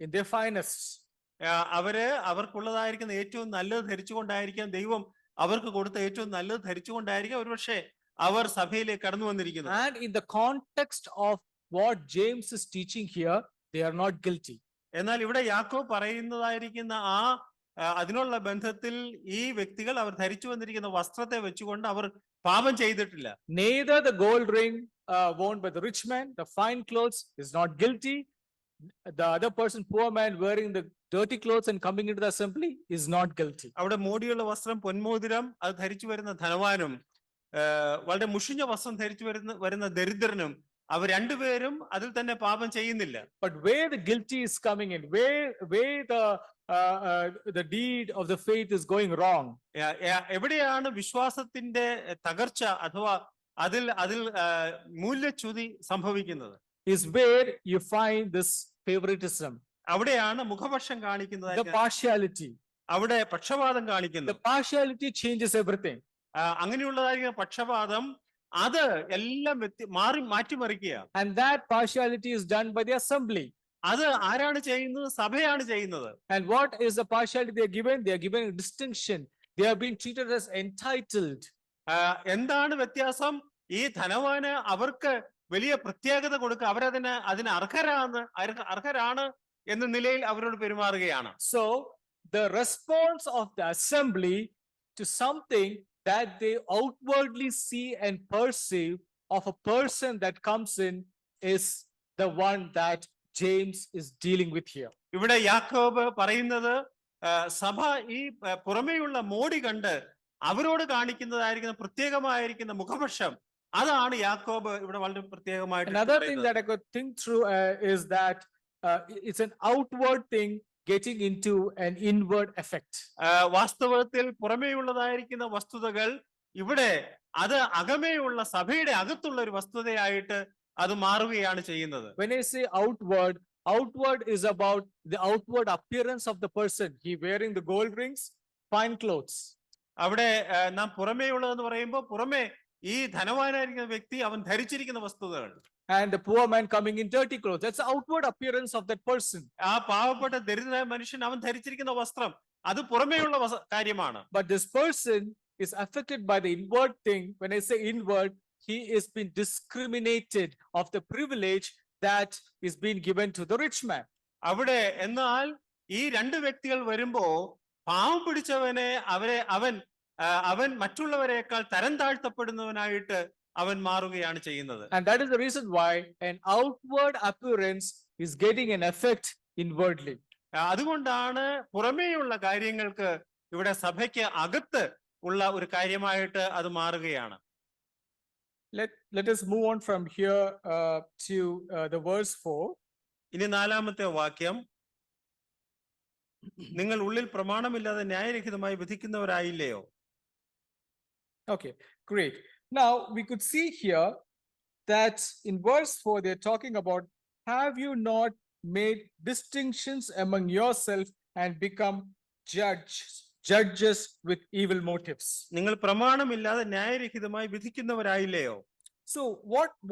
in their finest. അവർക്കുള്ളതായിരിക്കുന്ന ഏറ്റവും നല്ലത് ധരിച്ചുകൊണ്ടായിരിക്കാം ദൈവം അവർക്ക് കൊടുത്ത ഏറ്റവും നല്ലത് ധരിച്ചുകൊണ്ടായിരിക്കാം ഒരുപക്ഷെ അവർ സഭയിലേക്ക് കടന്നു വന്നിരിക്കുന്നത്. And in the context of what James is teaching here, they are not guilty. എന്നാൽ ഇവിടെ യാക്കോബ് പറയുന്നതായിരിക്കുന്ന അതിനുള്ള ബന്ധത്തിൽ ഈ വ്യക്തികൾ അവർ ധരിച്ചു വന്നിരിക്കുന്ന വസ്ത്രത്തെ വെച്ചുകൊണ്ട് അവർ പാപം ചെയ്തിട്ടില്ല. Neither the gold ring worn by the rich man, the fine clothes is not guilty. The other person, poor man, wearing the dirty clothes and coming into the assembly is not guilty. അവിടെ മോടിയുള്ള വസ്ത്രം പൊന്മോതിരം അത് ധരിച്ചു വരുന്ന ധനവാനും വളരെ മുഷിഞ്ഞ വസ്ത്രം ധരിച്ചു വരുന്ന ദരിദ്രനും അവർ രണ്ടുപേരും അതിൽ തന്നെ പാപം ചെയ്യുന്നില്ല. But where the guilty is coming in, where the deed of the faith is going wrong, എവിടെയാണ് വിശ്വാസത്തിന്റെ തകർച്ച അഥവാ അതിൽ മൂല്യച്യുതി സംഭവിക്കുന്നത്, is where you find this favoritism, അവിടെയാണ് മുഖപക്ഷം കാണിക്കുന്നത്, the partiality. അവിടെ പക്ഷപാതം കാണിക്കുന്നത്. The partiality changes everything. അങ്ങനെയുള്ളതായിരിക്കുന്ന പക്ഷപാതം അത് എല്ലാം മാറ്റിമറിക്കുക. And that partiality is done by the assembly. അത് ആരാണ് ചെയ്യുന്നത്? സഭയാണ് ചെയ്യുന്നത്. And what is the partiality they are given? They are given a distinction. They are being treated as entitled. എന്താണ് വ്യത്യാസം? ഈ ധനവാന് അവർക്ക് വലിയ പ്രത്യേകത കൊടുക്കുക, അവരതിന് അർഹരാണ് എന്ന നിലയിൽ അവരോട് പെരുമാറുകയാണ്. So the response of the assembly to something that they outwardly see and perceive of a person that comes in is the one that James is dealing with here. ഇവിടെ യാക്കോബ് പറയുന്നത് സഭ ഈ പുറമേയുള്ള മോടി കണ്ട് അവരോട് കാണിക്കുന്നതായിരിക്കുന്ന പ്രത്യേകമായിരിക്കുന്ന മുഖപക്ഷം അതാണ് യാക്കോബ് ഇവിടെ വളരെ പ്രത്യേകമായിട്ട് Another thing പറയുന്നത്. that I could think through is that it's an outward thing getting into an inward effect. വാസ്തവത്തിൽ പുറമേയുള്ളതായിരിക്കുന്ന വസ്തുതകൾ ഇവിടെ അത് അകമേയുള്ള സഭയുടെ അകത്തുള്ള ഒരു വസ്തുതയായിട്ട് അത് മാറുകയാണ് ചെയ്യുന്നത്. When I say outward, outward is about the outward appearance of the person. He wearing the gold rings, fine clothes. അവിടെ നാം പുറമേയുള്ളതെന്ന് പറയുമ്പോൾ പുറമേ ഈ ധനവാനായിരിക്കുന്ന വ്യക്തി അവൻ ധരിച്ചിരിക്കുന്ന വസ്തുതകൾ, And the poor man coming in dirty clothes. That's the outward appearance of that person. ആ പാവപ്പെട്ട ദരിദ്രനായ മനുഷ്യൻ അവൻ ധരിച്ചിരിക്കുന്ന വസ്ത്രം അത് പുറമേയുള്ള കാര്യമാണ്. But this person is affected by the inward thing. When I say inward, he is being discriminated of the privilege that is being given to the rich man. അവിടെ എന്നാൽ ഈ രണ്ട് വ്യക്തികൾ വരുമ്പോ പാവം പിടിച്ചവനെ അവൻ മറ്റുള്ളവരെക്കാൾ തരം താഴ്ത്തപ്പെടുന്നവനായിട്ട് അവൻ മാറുകയാണ് ചെയ്യുന്നത്. And that is the reason why an outward appearance is getting an effect inwardly. അതുകൊണ്ടാണ് പുറമേയുള്ള കാര്യങ്ങൾക്ക് ഇവിടെ സഭയ്ക്ക് അകത്ത് ഉള്ള ഒരു കാര്യമായിട്ട് അത് മാറുകയാണ്. Let us move on from here to the verse 4. ഇനി 4-ാമത്തെ വാക്യം, നിങ്ങൾ ഉള്ളിൽ പ്രമാണമില്ലാതെ ന്യായരഹിതമായി വിധിക്കുന്നവരായില്ലയോ? Okay, great. Now we could see here that in verse 4 they're talking about, have you not made distinctions among yourself and become judges with evil motives? നിങ്ങൾ പ്രമാണമില്ലാതെ ന്യായരഹിതമായി വിധിക്കുന്നവരായില്ലയോ? So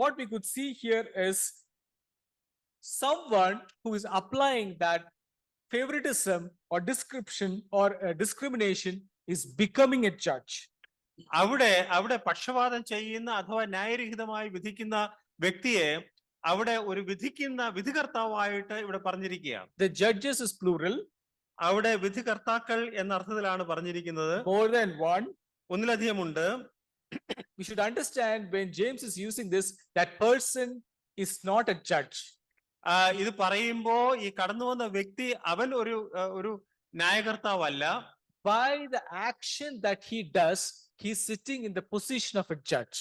what we could see here is someone who is applying that favoritism or description or discrimination is becoming a judge. അവിടെ പക്ഷപാതം ചെയ്യുന്ന അഥവാ ന്യായരഹിതമായി വിധിക്കുന്ന വ്യക്തിയെ അവിടെ ഒരു വിധികർത്താവായിട്ട് ഇവിടെ പറഞ്ഞിരിക്കുകയാണ്. The judges is plural. അവിടെ വിധികർത്താക്കൾ എന്ന അർത്ഥത്തിലാണ് പറഞ്ഞിരിക്കുന്നത്. More than one. ഒന്നിലധികമുണ്ട്. We should understand when James is using this, that person is not a judge. ഇത് പറയുമ്പോ ഈ കടന്നു വന്ന വ്യക്തി അവൻ ഒരു ന്യായകർത്താവല്ല. By the action that he does, he is sitting in the position of a judge.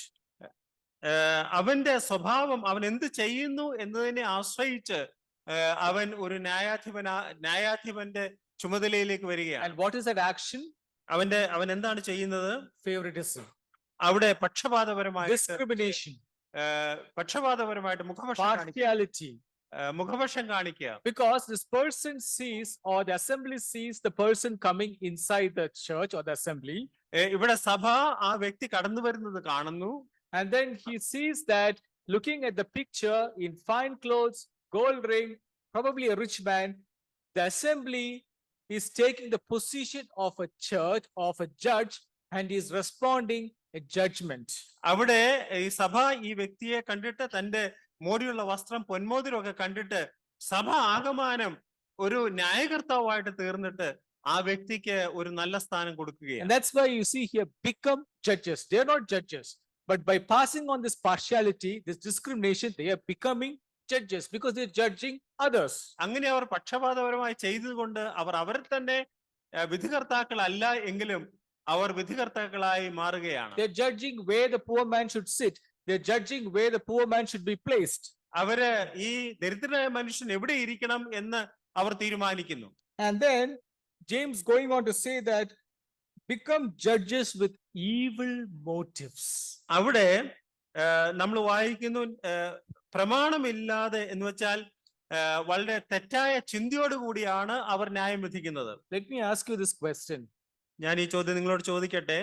അവന്റെ സ്വഭാവം അവൻ എന്ത് ചെയ്യുന്നു എന്നതിനെ ആശ്രയിച്ച് അവൻ ഒരു ന്യായാധിപന്റെ ചുമതലയിലേക്ക് വരികയാണ്. And what is that action? അവൻ എന്താണ് ചെയ്യുന്നത്? Favoritism. അവിടെ പക്ഷപാതപരമായിട്ട് Discrimination. പക്ഷപാതപരമായിട്ട് Partiality. മുഖപക്ഷം കാണിക്കുക. Because this person sees, or the assembly sees, the person coming inside the church or the assembly. ഇവിടെ സഭ ആ വ്യക്തി കടന്നു വരുന്നത് കാണുന്നു. And then he sees that, looking at the picture in fine clothes, gold ring, probably a rich man, the assembly is taking the position of a church, of a judge, and is responding a judgment. അവിടെ ഈ സഭ ഈ വ്യക്തിയെ കണ്ടിട്ട് തന്റെ മോടിയുള്ള വസ്ത്രം പൊന്മോതിരമൊക്കെ കണ്ടിട്ട് സഭ ആകമാനം ഒരു ന്യായകർത്താവായിട്ട് തീർന്നിട്ട് ആ വ്യക്തിക്ക് ഒരു നല്ല സ്ഥാനം കൊടുക്കുകയാണ്. And that's why you see here, become judges. They are not judges, but by passing on this partiality, this discrimination, they are becoming judges because they are judging others. അങ്ങനെ അവർ പക്ഷപാതപരമായി ചെയ്തുകൊണ്ട് അവർ തന്നെ വിധികർത്താക്കളല്ല എങ്കിലും അവർ വിധികർത്താക്കളായി മാറുകയാണ്. They are judging where the poor man should sit. They are judging where the poor man should be placed. അവര് ഈ ദരിദ്രനായ മനുഷ്യൻ എവിടെ ഇരിക്കണം എന്ന് അവർ തീരുമാനിക്കുന്നു. And then James going on to say that, become judges with evil motives. അവിടെ നമ്മൾ വായിക്കുന്നു പ്രമാണമില്ലാതെ എന്ന് വെച്ചാൽ വളരെ തെറ്റായ ചിന്തയോടുകൂടിയാണ് അവർ ന്യായം വിധിക്കുന്നത്. Let me ask you this question. ഞാൻ ഈ ചോദ്യം നിങ്ങളോട് ചോദിക്കട്ടെ.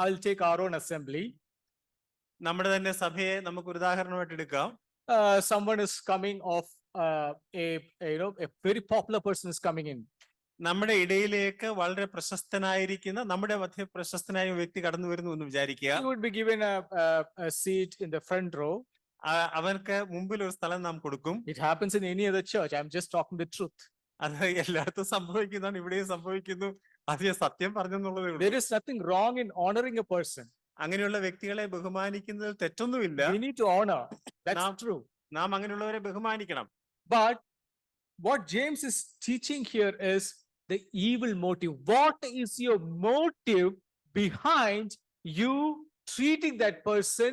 I'll take our own assembly. നമ്മുടെ തന്നെ സഭയെ നമുക്ക് ഒരു ഉദാഹരണമായിട്ട് എടുക്കാം. Someone is coming off a very popular person is coming in. നമ്മുടെ ഇടയിലേക്ക് വളരെ പ്രശസ്തനായിരിക്കുന്ന നമ്മുടെ മധ്യ പ്രശസ്തനായ വ്യക്തി കടന്നു വരുന്നു എന്ന് വിചാരിക്കുക. He would be given a seat in the front row. അവർക്ക് മുമ്പിൽ ഒരു സ്ഥലം നാം കൊടുക്കും. It happens in any other church. I'm just talking the truth. അത് എല്ലായിടത്തും സംഭവിക്കുന്നതാണ്, ഇവിടെയും സംഭവിക്കുന്നു. അത് ഞാൻ സത്യം പറഞ്ഞെന്നുള്ളതേ ഉള്ളൂ. There is nothing wrong in honoring a person. അങ്ങനെയുള്ള വ്യക്തികളെ ബഹുമാനിക്കുന്നതിൽ തെറ്റൊന്നുമില്ല. We need to honor. That's Now- true. നാം അങ്ങനെയുള്ളവരെ ബഹുമാനിക്കണം. But what James is teaching here is the evil motive. What is your motive behind you treating that person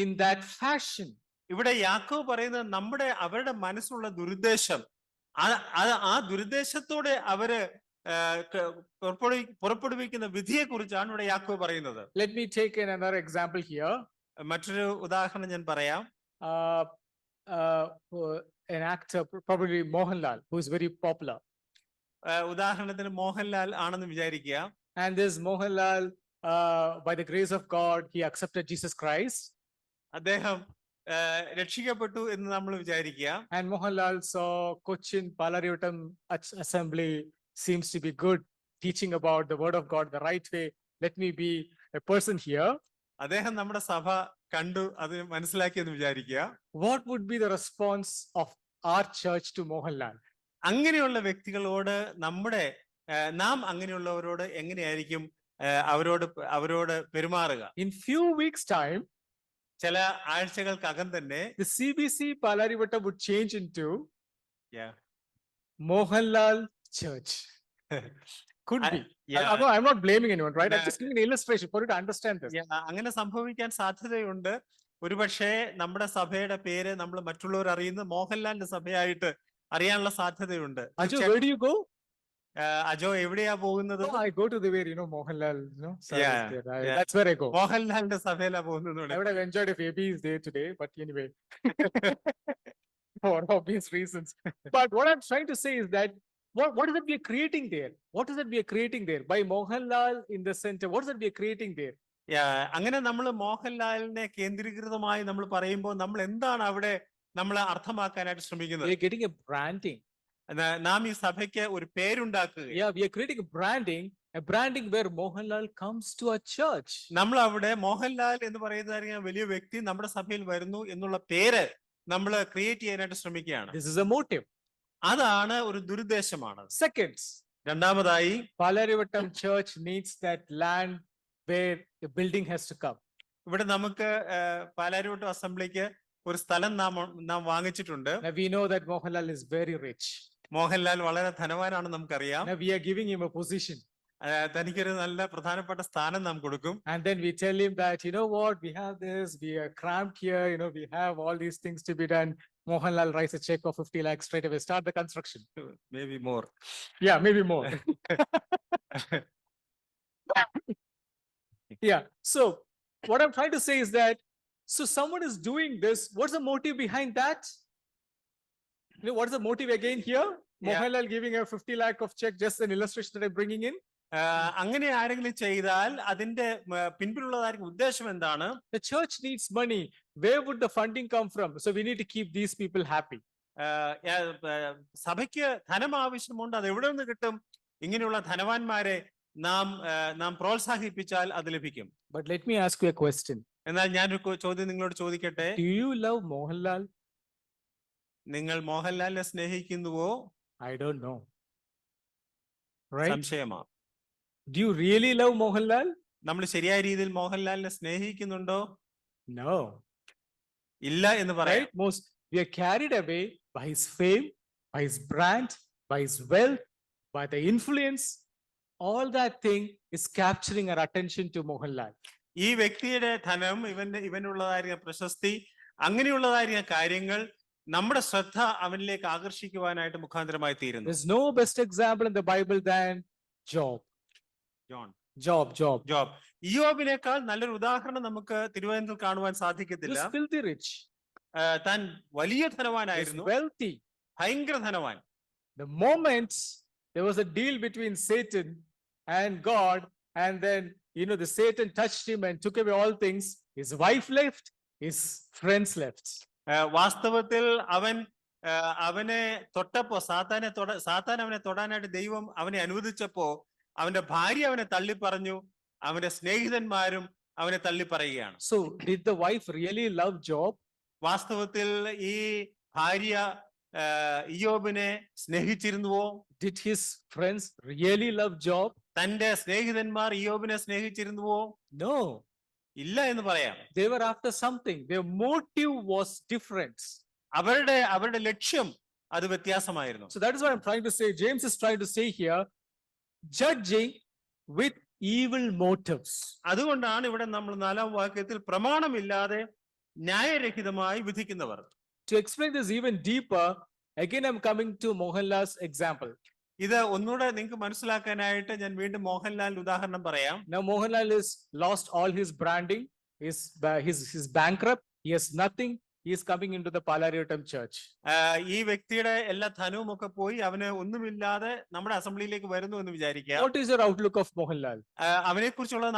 in that fashion? ഇവിടെ യാക്കോബ് പറയുന്നത് അവരുടെ മനസ്സുള്ള ദുരുദ്ദേശം, ആ ദുരുദ്ദേശത്തോടെ അവര് പുറപ്പെടുവിക്കുന്ന വിധിയെ കുറിച്ചാണ് ഇവിടെ യാക്കോബ് പറയുന്നത്. Let me take another example here. മറ്റൊരു ഉദാഹരണം ഞാൻ പറയാം. Uh, uh, an actor, probably Mohanlal, who is very popular. ഉദാഹരണത്തിന് മോഹൻലാൽ ആണെന്ന് വിചാരിക്കുക. And this Mohanlal, by the grace of God, he accepted Jesus Christ. അദ്ദേഹം രക്ഷിക്കപ്പെട്ടു എന്ന് നമ്മൾ വിചാരിക്കുക. And Mohanlal saw Cochin Palarivattam Assembly seems to be good, teaching about the word of God the right way. Let me be a person here. അദ്ദേഹം നമ്മുടെ സഭ കണ്ടു, അത് മനസ്സിലാക്കി എന്ന് വിചാരിക്കുക. What would be the response of our church to Mohanlal? അങ്ങനെയുള്ള വ്യക്തികളോട് നാം അങ്ങനെയുള്ളവരോട് എങ്ങനെയായിരിക്കും അവരോട് പെരുമാറുക? In few weeks' time, ചില ആഴ്ചകൾക്കകം തന്നെ the CBC Palarivattam would change into Yeah. Mohanlal Church. Could be. Yeah. I'm not blaming anyone, right? I'm Yeah. just giving an illustration for you to understand this. അങ്ങനെ സംഭവിക്കാൻ സാധ്യതയുണ്ട്. ഒരുപക്ഷെ നമ്മുടെ സഭയുടെ പേര് നമ്മൾ മറ്റുള്ളവർ അറിയുന്ന മോഹൻലാലിന്റെ സഭയായിട്ട് അറിയാനുള്ള സാധ്യതയുണ്ട്. Ajo, where do you go? Ajo എവിടെയാ പോകുന്നത്? Oh, I go to the where, Mohanlal, service Yeah, there. yeah. That's where I go. മോഹൻലാലിന്റെ സഭയിലാ പോകുന്നത്. I would have enjoyed if AB is there today, but anyway, for obvious reasons. But what I'm trying to say is that what is it we are creating there? What is it we are creating there? By Mohanlal in the center, what is it we are creating there? അങ്ങനെ നമ്മൾ മോഹൻലാലിനെ കേന്ദ്രീകൃതമായി നമ്മൾ പറയുമ്പോൾ നമ്മൾ എന്താണ് അവിടെ നമ്മൾ അർത്ഥമാക്കാനായിട്ട് ശ്രമിക്കുന്നത്? We are getting a branding. നാം ഈ സഭയ്ക്ക് ഒരു പേരുണ്ടാക്കുക. Yeah, we are creating a branding where Mohanlal comes to our church. നമ്മൾ അവിടെ മോഹൻലാൽ എന്ന് പറയുന്ന വലിയ വ്യക്തി നമ്മുടെ സഭയിൽ വരുന്നു എന്നുള്ള പേര് നമ്മൾ ക്രിയേറ്റ് ചെയ്യാനായിട്ട് ശ്രമിക്കുകയാണ്. This is a motive. അതാണ് ഒരു ദുരുദ്ദേശമാണ്. Second, രണ്ടാമതായി Palarivattam Church needs that land where the building has to come. ഇവിടെ നമുക്ക് പാലാരിവട്ടം അസംബ്ലിക്ക് ഒരു സ്ഥലം നാം വാങ്ങിച്ചിട്ടുണ്ട്. Now we know that Mohanlal is very rich. Mohanlal വളരെ ധനവാനാണെന്ന് നമുക്കറിയാം. Now we are giving him a position. തനിക്കൊരു നല്ല പ്രധാനപ്പെട്ട സ്ഥാനം നാം കൊടുക്കും. And then we tell him that, what, we have this, we are cramped here, we have all these things to be done. Mohanlal writes a check of 50 lakhs straight away, start the construction. Maybe more. Yeah, maybe more. Yeah. So what I'm trying to say is that, so someone is doing this. What's the motive behind that? What is the motive again here? Yeah. Mohanlal giving a 50 lakh of check, just an illustration that I'm bringing in. അങ്ങനെ ആരെങ്കിലും ചെയ്താൽ അതിന്റെ പിൻപിലുള്ളതായിരിക്കും ഉദ്ദേശം എന്താണ്? The church needs money. Where would the funding come from? So we need to keep these people happy. സഭയ്ക്ക് ധനം ആവശ്യമുണ്ട്. അത് എവിടെ നിന്ന് കിട്ടും? ഇങ്ങനെയുള്ള ധനവാന്മാരെ നാം പ്രോത്സാഹിപ്പിച്ചാൽ അത് ലഭിക്കും. But let me ask you a question. എന്നാൽ ഞാനൊരു ചോദ്യം നിങ്ങളോട് ചോദിക്കട്ടെ. Do you love Mohanlal? നിങ്ങൾ മോഹൻലാലിനെ സ്നേഹിക്കുന്നുവോ? I don't know. Right? സംശയമാണ്. Do you really love Mohanlal? നമ്മൾ ശരിയായ രീതിയിൽ മോഹൻലാലിനെ സ്നേഹിക്കുന്നുണ്ടോ? No. ഇല്ല എന്ന് പറയാം. Right? We are carried away by his fame, by his brand, by his wealth, by the influence. All that thing is capturing our attention to Mohanlal. ഈ വ്യക്തിയുടെ ധനം, ഇവനുള്ളതായ പ്രശസ്തി, അങ്ങനെയുള്ളതായ കാര്യങ്ങൾ നമ്മുടെ ശ്രദ്ധ അവനിലേക്ക് ആകർഷിക്കുവാനായിട്ട് മുഖാന്തരമായി തീരുന്നു. There's no best example in the Bible than Job. Job. ഇയ്യോബിനേക്കാൾ നല്ലൊരു ഉദാഹരണം നമുക്ക് തിരുവനന്തപുരത്തിൽ കാണുവാൻ He സാധിക്കത്തില്ല. was filthy rich. താൻ വലിയ He was ധനവാനായിരുന്നു, wealthy. ഭയങ്കര ധനവാൻ. The moment there was a deal between Satan and God, and then the Satan touched him and took away all things, his wife left, his friends left. വാസ്തവത്തിൽ അവനെ തൊട്ടപ്പോ, സാത്താൻ അവനെ തൊടാനായിട്ട് ദൈവം അവനെ അനുവദിച്ചപ്പോ അവന്റെ ഭാര്യ അവനെ തള്ളിപ്പറഞ്ഞു, അവന്റെ സ്നേഹിതന്മാരും അവനെ തള്ളിപ്പറയുകയാണ്. So did the wife really love Job? വാസ്തവത്തിൽ ഈ ഭാര്യ ഇയ്യോബിനെ സ്നേഹിച്ചിരുന്നുവോ? Did his friends really love Job? തന്റെ സ്നേഹിതന്മാർ ഇയ്യോബിനെ സ്നേഹിച്ചിരുന്നുവോ? No, ഇല്ല എന്ന് പറയാം. they were after something. Their motive was different. അവരുടെ ലക്ഷ്യം അത് വ്യത്യാസമായിരുന്നു. So that is what I'm trying to say. James is trying to say here, judging with evil motives. അതുകൊണ്ടാണ് ഇവിടെ നമ്മൾ 4-ാം വാക്യത്തിൽ പ്രമാണമില്ലാതെ ന്യായരഹിതമായി വിധിക്കുന്നവർ. To explain this even deeper, again I'm coming to Mohanlal's example. ഇത് ഒന്നുകൂടെ നിങ്ങൾക്ക് മനസ്സിലാക്കാനായിട്ട് ഞാൻ വീണ്ടും മോഹൻലാലിന്റെ ഉദാഹരണം പറയാം. Now Mohanlal is lost all his branding, he's bankrupt, he has nothing. He is coming into the Palariotam church. ഈ വ്യക്തിയുടെ എല്ലാ ധനവും ഒക്കെ പോയി അവന് ഒന്നുമില്ലാതെ നമ്മുടെ അസംബ്ലിയിലേക്ക് വരുന്നു എന്ന് വിചാരിക്കാം. What is your outlook of Mohanlal? അവനെ കുറിച്ചുള്ള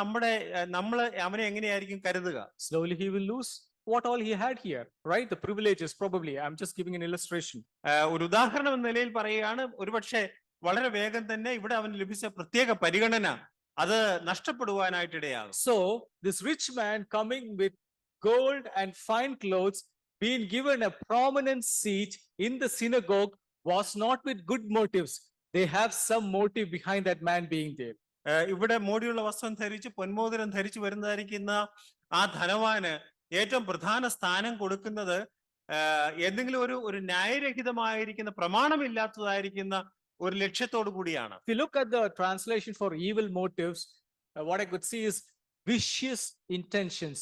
നമ്മൾ അവനെ എങ്ങനെയായിരിക്കും കരുതുക? Slowly he will lose what all he had here, right? The privileges, probably. I'm just giving an illustration. ഒരു ഉദാഹരണം എന്ന നിലയിൽ പറയുകയാണ്, ഒരുപക്ഷെ വളരെ വേഗം തന്നെ ഇവിടെ അവന് ലഭിച്ച പ്രത്യേക പരിഗണന അത് നഷ്ടപ്പെടുവാനായിട്ടിടയാകും. So this rich man coming with gold and fine clothes, being given a prominent seat in the synagogue, was not with good motives. They have some motive behind that man being there. ഇവിടെ മോടിയുള്ള വസ്ത്രം ധരിച്ച് പൊന്മോതിരം ധരിച്ചു വരുന്നതായിരിക്കുന്ന ആ ധനവാന് ഏറ്റവും പ്രധാന സ്ഥാനം കൊടുക്കുന്നത് എന്തെങ്കിലും ഒരു ന്യായരഹിതമായിരിക്കുന്ന പ്രമാണമില്ലാത്തതായിരിക്കുന്ന ഒരു ലക്ഷ്യത്തോടു കൂടിയാണ്. If you look at the translation for evil motives, what I could see is vicious intentions.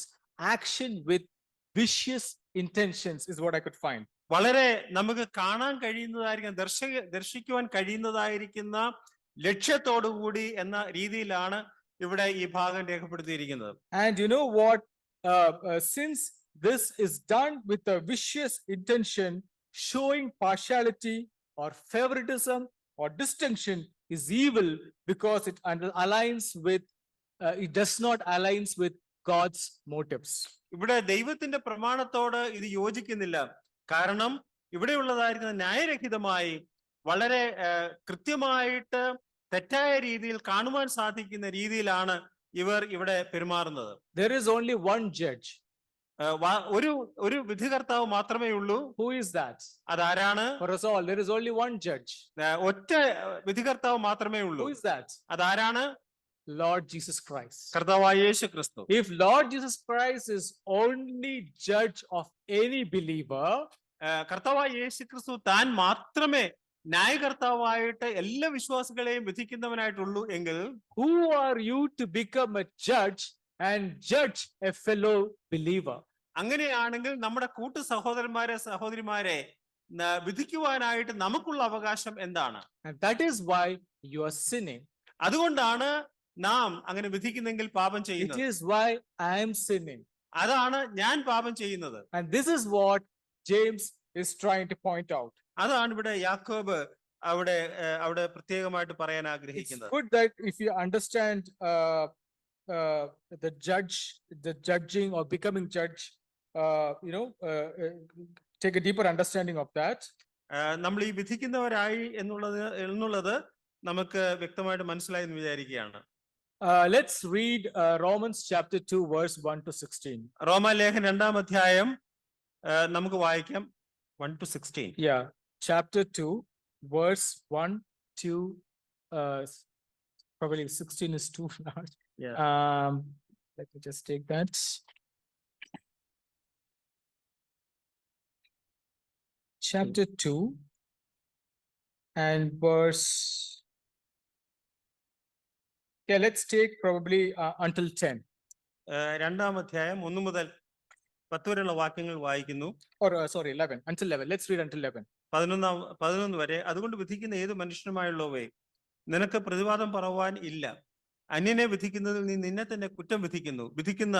Action with vicious intentions is what I could find. വളരെ നമുക്ക് കാണാൻ കഴിയുന്നതായിരിക്കും, ദർശിക്കുവാൻ കഴിയുന്നതായിരിക്കുന്ന ലക്ഷ്യത്തോടുകൂടി എന്ന രീതിയിലാണ് ഇവിടെ ഈ ഭാഗം രേഖപ്പെടുത്തിയിരിക്കുന്നത്. And you know what? Since this is done with a vicious intention, showing partiality or favoritism or distinction is evil because it aligns with, it does not aligns with God's motives. ഇവിടെ ദൈവത്തിന്റെ പ്രമാണത്തോട് ഇത് യോജിക്കുന്നില്ല. കാരണം ഇവിടെയുള്ളതായിരിക്കുന്ന ന്യായരഹിതമായി വളരെ കൃത്യമായിട്ട് തെറ്റായ രീതിയിൽ കാണുവാൻ സാധിക്കുന്ന രീതിയിലാണ് ഇവർ ഇവിടെ പെരുമാറുന്നത്. There is only one judge. ഒരു വിധികർത്താവ് മാത്രമേ ഉള്ളൂ. Who is that? അതാരാണ്? For us all, there is only one judge. ഒറ്റ വിധികർത്താവ് മാത്രമേ ഉള്ളൂ. Who is that? അതാരാണ്? Lord Jesus Christ. കർത്താവായ യേശു ക്രിസ്തു. If Lord Jesus Christ is only judge of any believer, കർത്താവായ യേശു ക്രിസ്തു താൻ മാത്രമേ ന്യായകർത്താവായിട്ട് എല്ലാ വിശ്വാസികളെയും വിധിക്കുന്നവനായിട്ടുള്ളൂ എങ്കിൽ, who are you to become a judge and judge a fellow believer? അങ്ങനെയാണെങ്കിൽ നമ്മുടെ കൂട്ടു സഹോദരിമാരെ വിധിക്കുവാനായിട്ട് നമുക്കുള്ള അവകാശം എന്താണ്? And that is why you are sinning. അതുകൊണ്ടാണ് നാം അങ്ങനെ വിധിക്കുന്നെങ്കിൽ പാപം It ചെയ്യുന്നത്. is why I am sinning. അതാണ് ഞാൻ പാപം ചെയ്യുന്നത്. And this is what James is trying to point out. അതാണ് ഇവിടെ യാക്കോബ് അവിടെ പ്രത്യേകമായിട്ട് പറയാൻ It's ആഗ്രഹിക്കുന്നത്. good that if you understand the judging or becoming judge, take a deeper understanding of that. നമ്മൾ ഈ വിധിക്കുന്നവരായി എന്നുള്ളത് നമുക്ക് വ്യക്തമായിട്ട് മനസ്സിലായി എന്ന് വിചാരിക്കുകയാണ്. Let's read Romans chapter 2 verse 1 to 16. റോമാലേഖനം 2-ാം അധ്യായം നമുക്ക് വായിക്കാം 1 to 16. Yeah, chapter 2 verse 1 to probably 16 is too large. Yeah. Let me just take that. Chapter 2 and verse, yeah, let's take probably until 10. 2-ാം അധ്യായം 1 മുതൽ 10 വരെയുള്ള വാക്യങ്ങൾ വായിക്കുന്നു. Or sorry, 11, until 11. Let's read until 11. 11 വരെ. അതുകൊണ്ട് വിധിക്കുന്ന ഏത് മനുഷ്യനുമായുള്ളവേ, നിനക്ക് പ്രതിവാദം പറവാൻ ഇല്ല. അന്യനെ വിധിക്കുന്നതിൽ നീ നിന്നെ തന്നെ കുറ്റം വിധിക്കുന്ന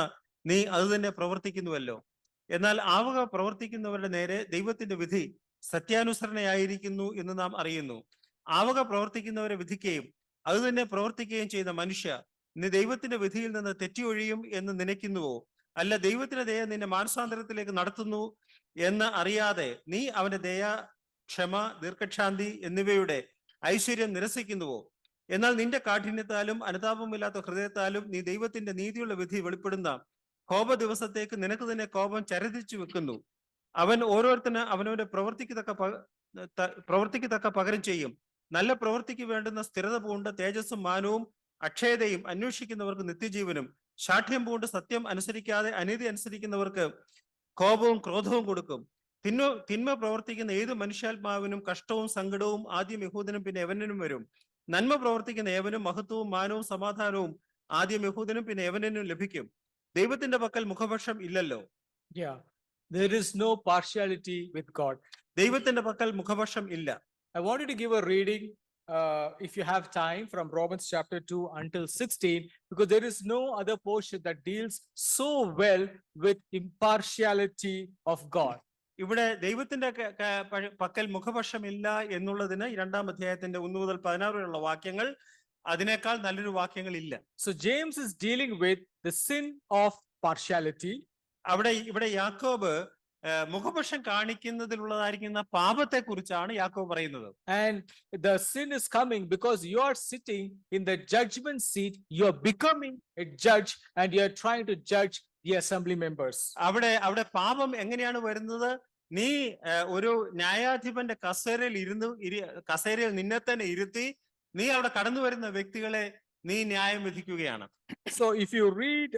നീ അത് തന്നെ പ്രവർത്തിക്കുന്നുവല്ലോ. എന്നാൽ ആവക പ്രവർത്തിക്കുന്നവരുടെ നേരെ ദൈവത്തിന്റെ വിധി സത്യാനുസരണയായിരിക്കുന്നു എന്ന് നാം അറിയുന്നു. ആവക പ്രവർത്തിക്കുന്നവരെ വിധിക്കുകയും അത് തന്നെ പ്രവർത്തിക്കുകയും ചെയ്യുന്ന മനുഷ്യ, നീ ദൈവത്തിന്റെ വിധിയിൽ നിന്ന് തെറ്റിയൊഴിയും എന്ന് നനയ്ക്കുന്നുവോ? അല്ല, ദൈവത്തിന്റെ ദയ നിന്നെ മാനസാന്തരത്തിലേക്ക് നടത്തുന്നു എന്ന് അറിയാതെ നീ അവന്റെ ദയ, ക്ഷമ, ദീർഘക്ഷാന്തി എന്നിവയുടെ ഐശ്വര്യം നിരസിക്കുന്നുവോ? എന്നാൽ നിന്റെ കാഠിന്യത്താലും അനുതാപമില്ലാത്ത ഹൃദയത്താലും നീ ദൈവത്തിന്റെ നീതിയുള്ള വിധി വെളിപ്പെടുന്ന കോപ ദിവസത്തേക്ക് നിനക്ക് തന്നെ കോപം ചരതിച്ചു വെക്കുന്നു. അവൻ ഓരോരുത്തന് അവനവന്റെ പ്രവൃത്തിക്ക് തക്ക പകരം ചെയ്യും. നല്ല പ്രവൃത്തിക്ക് വേണ്ടുന്ന സ്ഥിരത പൂണ്ട് തേജസ്സും മാനവും അക്ഷയതയും അന്വേഷിക്കുന്നവർക്ക് നിത്യജീവനും, ശാഠ്യം പൂണ്ട് സത്യം അനുസരിക്കാതെ അനീതി അനുസരിക്കുന്നവർക്ക് കോപവും ക്രോധവും കൊടുക്കും. തിന്മ പ്രവർത്തിക്കുന്ന ഏത് മനുഷ്യാത്മാവിനും കഷ്ടവും സങ്കടവും ആദ്യം യഹൂദനും പിന്നെ യവനനും വരും. നന്മ പ്രവർത്തിക്കുന്ന ഏവനും മഹത്വവും മാനവും സമാധാനവും ആദ്യം യഹൂദനും പിന്നെ യവനനും ലഭിക്കും. ദൈവത്തിന്റെ പക്കൽ മുഖപക്ഷം ഇല്ലല്ലോ. Yeah, there is no partiality with God. ദൈവത്തിന്റെ പക്കൽ മുഖപക്ഷം ഇല്ല. I wanted to give a reading, if you have time, from Romans chapter 2 until 16, because there is no other portion that deals so well with impartiality of God. ഇവിടെ ദൈവത്തിന്റെ പക്കൽ മുഖപക്ഷമില്ല എന്നുള്ളതിന് 2-ാം അധ്യായത്തിന്റെ 1 മുതൽ 16 വരെയുള്ള വാക്യങ്ങൾ അതിനേക്കാൾ നല്ലൊരു വാക്യങ്ങൾ ഇല്ല. So James is dealing with the sin of partiality. ഇവിടെ യാക്കോബ് മുഖപക്ഷം കാണിക്കുന്നതിലുള്ളതായിരിക്കുന്ന പാപത്തെ കുറിച്ചാണ് യാക്കോബ് പറയുന്നത്. And the sin is coming because you are sitting in the judgment seat, you are becoming a judge and you are trying to judge the assembly members. അവിടെ പാപം എങ്ങനെയാണ് വരുന്നത്? നീ ഒരു ന്യായാധിപന്റെ കസേരയിൽ നിന്നെ തന്നെ ഇരുത്തി നീ അവിടെ കടന്നു വരുന്ന വ്യക്തികളെ നീ ന്യായം വിധിക്കുകയാണ്. So if you read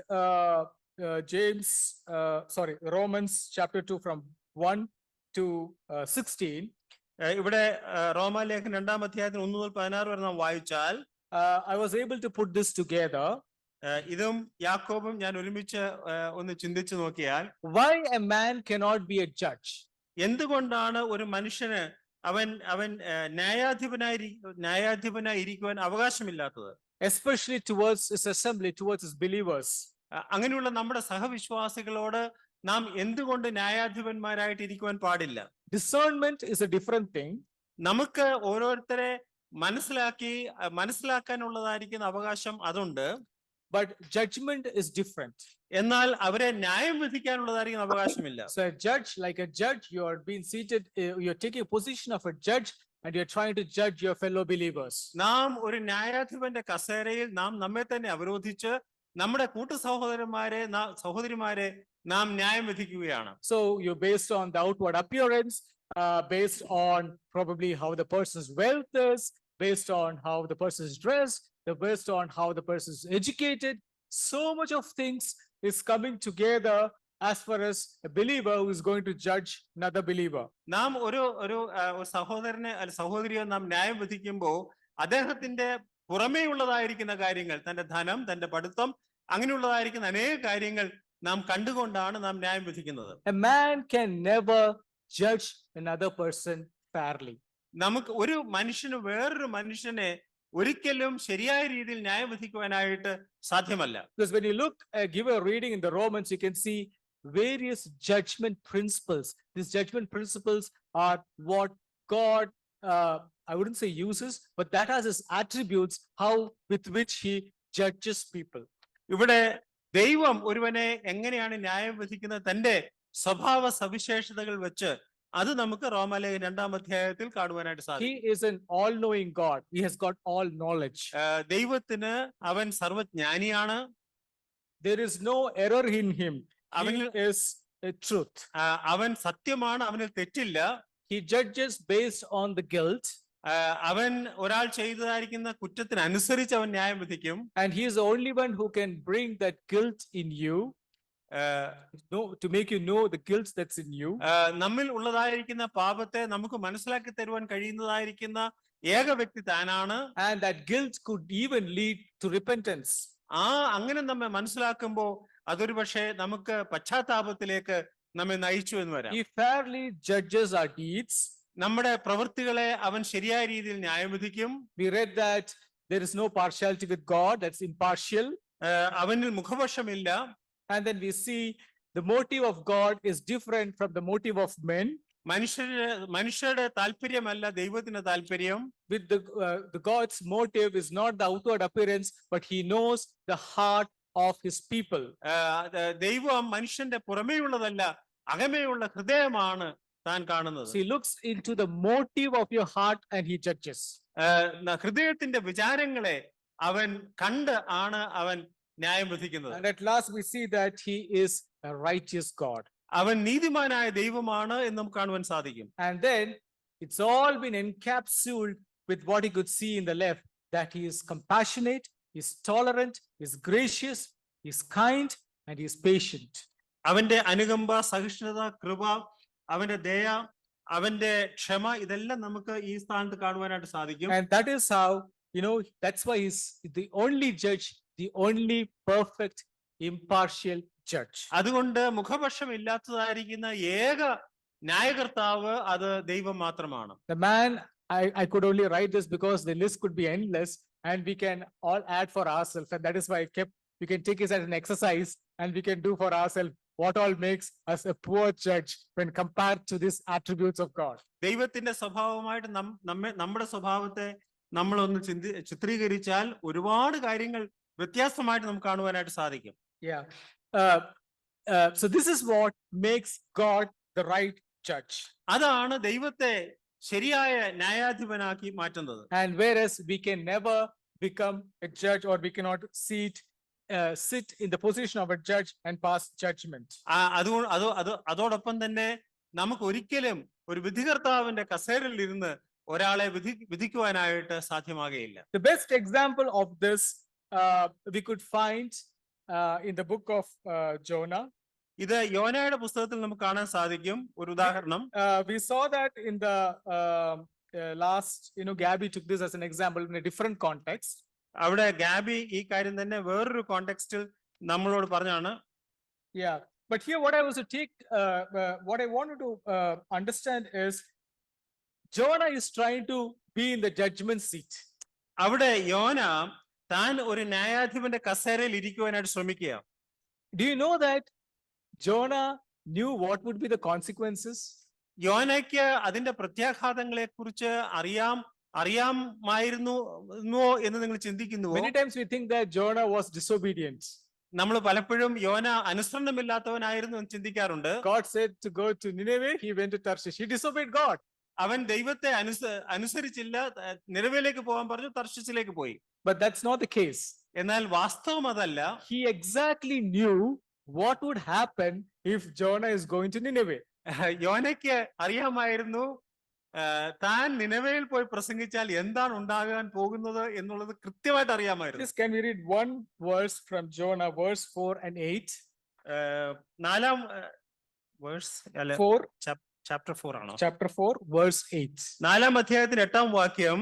Romans chapter 2 from 1 to 16, ഇവിടെ റോമാലേഖനം 2-ാം അധ്യായത്തിന് 1 മുതൽ 16 വരെ നാം വായിച്ചാൽ I was able to put this together. ഇതും യാക്കോബും ഞാൻ ഒരുമിച്ച് ഒന്ന് ചിന്തിച്ചു നോക്കിയാൽ, why a man cannot be a judge? എന്തുകൊണ്ടാണ് ഒരു മനുഷ്യന് അവൻ ന്യായാധിപനായി ഇരിക്കുവാൻ അവകാശമില്ലാത്തത്? Especially towards his assembly, towards his believers. അങ്ങനെയുള്ള നമ്മുടെ സഹവിശ്വാസികളോട് നാം എന്തുകൊണ്ട് ന്യായാധിപന്മാരായിട്ട് ഇരിക്കുവാൻ പാടില്ല? Discernment is a different thing. നമുക്ക് ഓരോരുത്തരെ മനസ്സിലാക്കാനുള്ളതായിരിക്കുന്ന അവകാശം അതുണ്ട്. But judgment is different. എന്നാൽ അവരെ ന്യായം വിധിക്കാനുള്ളതായിരിക്കുന്ന അവകാശമില്ല. So a judge, like a judge, you are being seated, you are taking a position of a judge and you are trying to judge your fellow believers. നാം ഒരു ന്യായാധിപന്റെ കസേരയിൽ നാം നമ്മെ തന്നെ അവരോധിച്ച് നമ്മുടെ കൂട്ടു സഹോദരിമാരെ നാം ന്യായം വിധിക്കുകയാണ്. So you're based on the outward appearance, based on probably how the person's wealth is, based on how the person is dressed, based on how the person is educated. So much of things is coming together as far as a believer who is going to judge another believer. നാം ഒരു സഹോദരിയെ നാം ന്യായം വിധിക്കുമ്പോൾ അദ്ദേഹത്തിന്റെ പുറമേയുള്ളതായിരിക്കുന്ന കാര്യങ്ങൾ, തന്റെ ധനം, തന്റെ പഠിത്തം, അങ്ങനെയുള്ളതായിരിക്കുന്ന അനേക കാര്യങ്ങൾ നാം കണ്ടുകൊണ്ടാണ് നാം ന്യായം വിധിക്കുന്നത്. A man can never judge another person fairly. നമുക്ക് ഒരു മനുഷ്യന് വേറൊരു മനുഷ്യനെ ഒരിക്കലും ശരിയായ രീതിയിൽ ന്യായം വിധിക്കുവാനായിട്ട് സാധ്യമല്ല. Because when you give a reading in the Romans, you can see various judgment principles. These judgment principles are what God, I wouldn't say uses, but that has his attributes, with which he judges people. ഇവിടെ ദൈവം ഒരുവനെ എങ്ങനെയാണ് ന്യായം വിധിക്കുന്നത്? തന്റെ സ്വഭാവ സവിശേഷതകൾ വെച്ച് അത് നമുക്ക് റോമാലേഖനം 2-ാം അധ്യായത്തിൽ കാണുവാനായിട്ട് സാധിക്കും. He is an all-knowing God. He has got all knowledge. ദൈവത്തിന് അവൻ സർവജ്ഞാനിയാണ്. There is no error in him. He is a truth. അവൻ സത്യമാണ്, അവനിൽ തെറ്റില്ല. He judges based on the guilt. അവൻ ഒരാൾ ചെയ്തതായിരിക്കുന്ന കുറ്റത്തിനനുസരിച്ച് അവൻ ന്യായം വിധിക്കും. And he is the only one who can bring that guilt in you. To make you know the guilt that's in you. നമ്മിൽ ഉള്ളതായിരിക്കുന്ന പാപത്തെ നമുക്ക് മനസ്സിലാക്കി തരുവാൻ കഴിയുന്നതായിരിക്കുന്ന ഏക വ്യക്തി താനാണ്. And that guilt could even lead to repentance. അങ്ങനെ നമ്മെ മനസ്സിലാക്കുമ്പോൾ അതൊരു പക്ഷേ നമുക്ക് പശ്ചാത്താപത്തിലേക്ക് നമ്മെ നയിച്ചു എന്ന് വരാം. He fairly judges our deeds. നമ്മുടെ പ്രവൃത്തികളെ അവൻ ശരിയായ രീതിയിൽ ന്യായം വിധിക്കും. We read that there is no partiality with God, that's impartial. അവനിൽ മുഖപക്ഷമില്ല. And then we see the motive of God is different from the motive of men. മനുഷ്യരുടെ താല്പര്യമല്ല ദൈവത്തിന്റെ താല്പര്യം. With the God's motive is not the outward appearance, but he knows the heart of his people. ദൈവം മനുഷ്യന്റെ പുറമേയുള്ളതല്ല, അകമേയുള്ള ഹൃദയമാണ് താൻ കാണുന്നത്. He looks into the motive of your heart and he judges. ഹൃദയത്തിന്റെ വിചാരങ്ങളെ അവൻ കണ്ട് ആണ് അവൻ ന്യായം വിധിക്കുന്നത്. And at last we see that he is a righteous God. അവൻ നീതിമാനായ ദൈവമാണ് എന്ന് നമുക്ക് കാണുവാൻ സാധിക്കും. And then it's all been encapsulated with what he could see in the left, that he is compassionate, he is tolerant, he is gracious, he is kind, and he is patient. അവന്റെ അനുകമ്പ, സഹിഷ്ണുത, കൃപ, അവന്റെ ദയ, അവന്റെ ക്ഷമ, ഇതെല്ലാം നമുക്ക് ഈ സ്ഥാനത്ത് കാണുവാനായിട്ട് സാധിക്കും. And that is how, that's why he's the only judge, the only perfect, impartial judge. അതുകൊണ്ട് മുഖപക്ഷം ഇല്ലാത്തതായിരിക്കുന്ന ഏക ന്യായകർത്താവ് അത് ദൈവം മാത്രമാണ്. The man, I could only write this because the list could be endless and we can all add for ourselves. And that is why we can take it as an exercise and we can do for ourselves what all makes us a poor judge when compared to these attributes of God. ദൈവത്തിന്റെ സ്വഭാവമായിട്ട് നമ്മുടെ സ്വഭാവത്തെ നമ്മളൊന്ന് ചിത്രീകരിച്ചാൽ ഒരുപാട് കാര്യങ്ങൾ വ്യത്യാസമായിട്ട് നമുക്ക് കാണുവാനായിട്ട് സാധിക്കും. Yeah. So this is what makes God the right judge. അതാണ് ദൈവത്തെ ശരിയായ ന്യായാധിപനാക്കി മാറ്റുന്നത്. And whereas we can never become a judge, or we cannot sit in the position of a judge and pass judgment. അതോടൊപ്പം തന്നെ നമുക്ക് ഒരിക്കലും ഒരു വിധികർത്താവിന്റെ കസേരയിൽ ഇരുന്ന് ഒരാളെ വിധിക്കുവാനായിട്ട് സാധ്യമാകുകയില്ല. The best example of this we could find in the book of Jonah. ഇത് യോനയുടെ പുസ്തകത്തിൽ നമുക്ക് കാണാൻ സാധിക്കും. ഒരു ഉദാഹരണം, we saw that in the last, Gabby took this as an example in a different context. അവിടെ ഗാബി ഈ കാര്യം തന്നെ വേറൊരു കോണ്ടെക്സ്റ്റിൽ നമ്മളോട് പറഞ്ഞാണ്. Yeah, but here what I was to take, what I wanted to understand is Jonah is trying to be in the judgment seat. അവിടെ യോന താൻ ഒരു ന്യായാധിപന്റെ കസേരയിൽ ഇരിക്കുവാനായിട്ട് ശ്രമിക്കുക. Do you know that Jonah knew what would be the consequences? യോനയ്ക്ക് അതിന്റെ പ്രത്യാഘാതങ്ങളെ കുറിച്ച് അറിയാമായിരുന്നോ എന്ന് നിങ്ങൾ ചിന്തിക്കുന്നുവോ? Many times we think that Jonah was disobedient. നമ്മൾ പലപ്പോഴും യോന അനുസരണമില്ലാത്തവനായിരുന്നു എന്ന് ചിന്തിക്കാറുണ്ട്. God said to go to Nineveh, he went to Tarshish. He disobeyed God. അവൻ ദൈവത്തെ അനുസരിച്ചില്ല, നിനവേലേക്ക് പോകാൻ പറഞ്ഞു, തർശീശിലേക്ക് പോയി. But that's not the case. എന്നാൽ വാസ്തവം അതല്ല. He exactly knew what would happen if Jonah is going to Nineveh. യോനയ്ക്ക് അറിയാമായിരുന്നു താൻ നിനവേയിൽ പോയി പ്രസംഗിച്ചാൽ എന്താണ് ഉണ്ടാകാൻ പോകുന്നത് എന്നുള്ളത് കൃത്യമായിട്ട് അറിയാമായിരുന്നു. Can we read one verse from Jonah, verse 4 and 8? നാലാം വേഴ്സ്, 4, ചാപ്റ്റർ 4 ആണോ? chapter 4, verse 8. 4-ാം അധ്യായത്തിന് 8-ാം വാക്യം.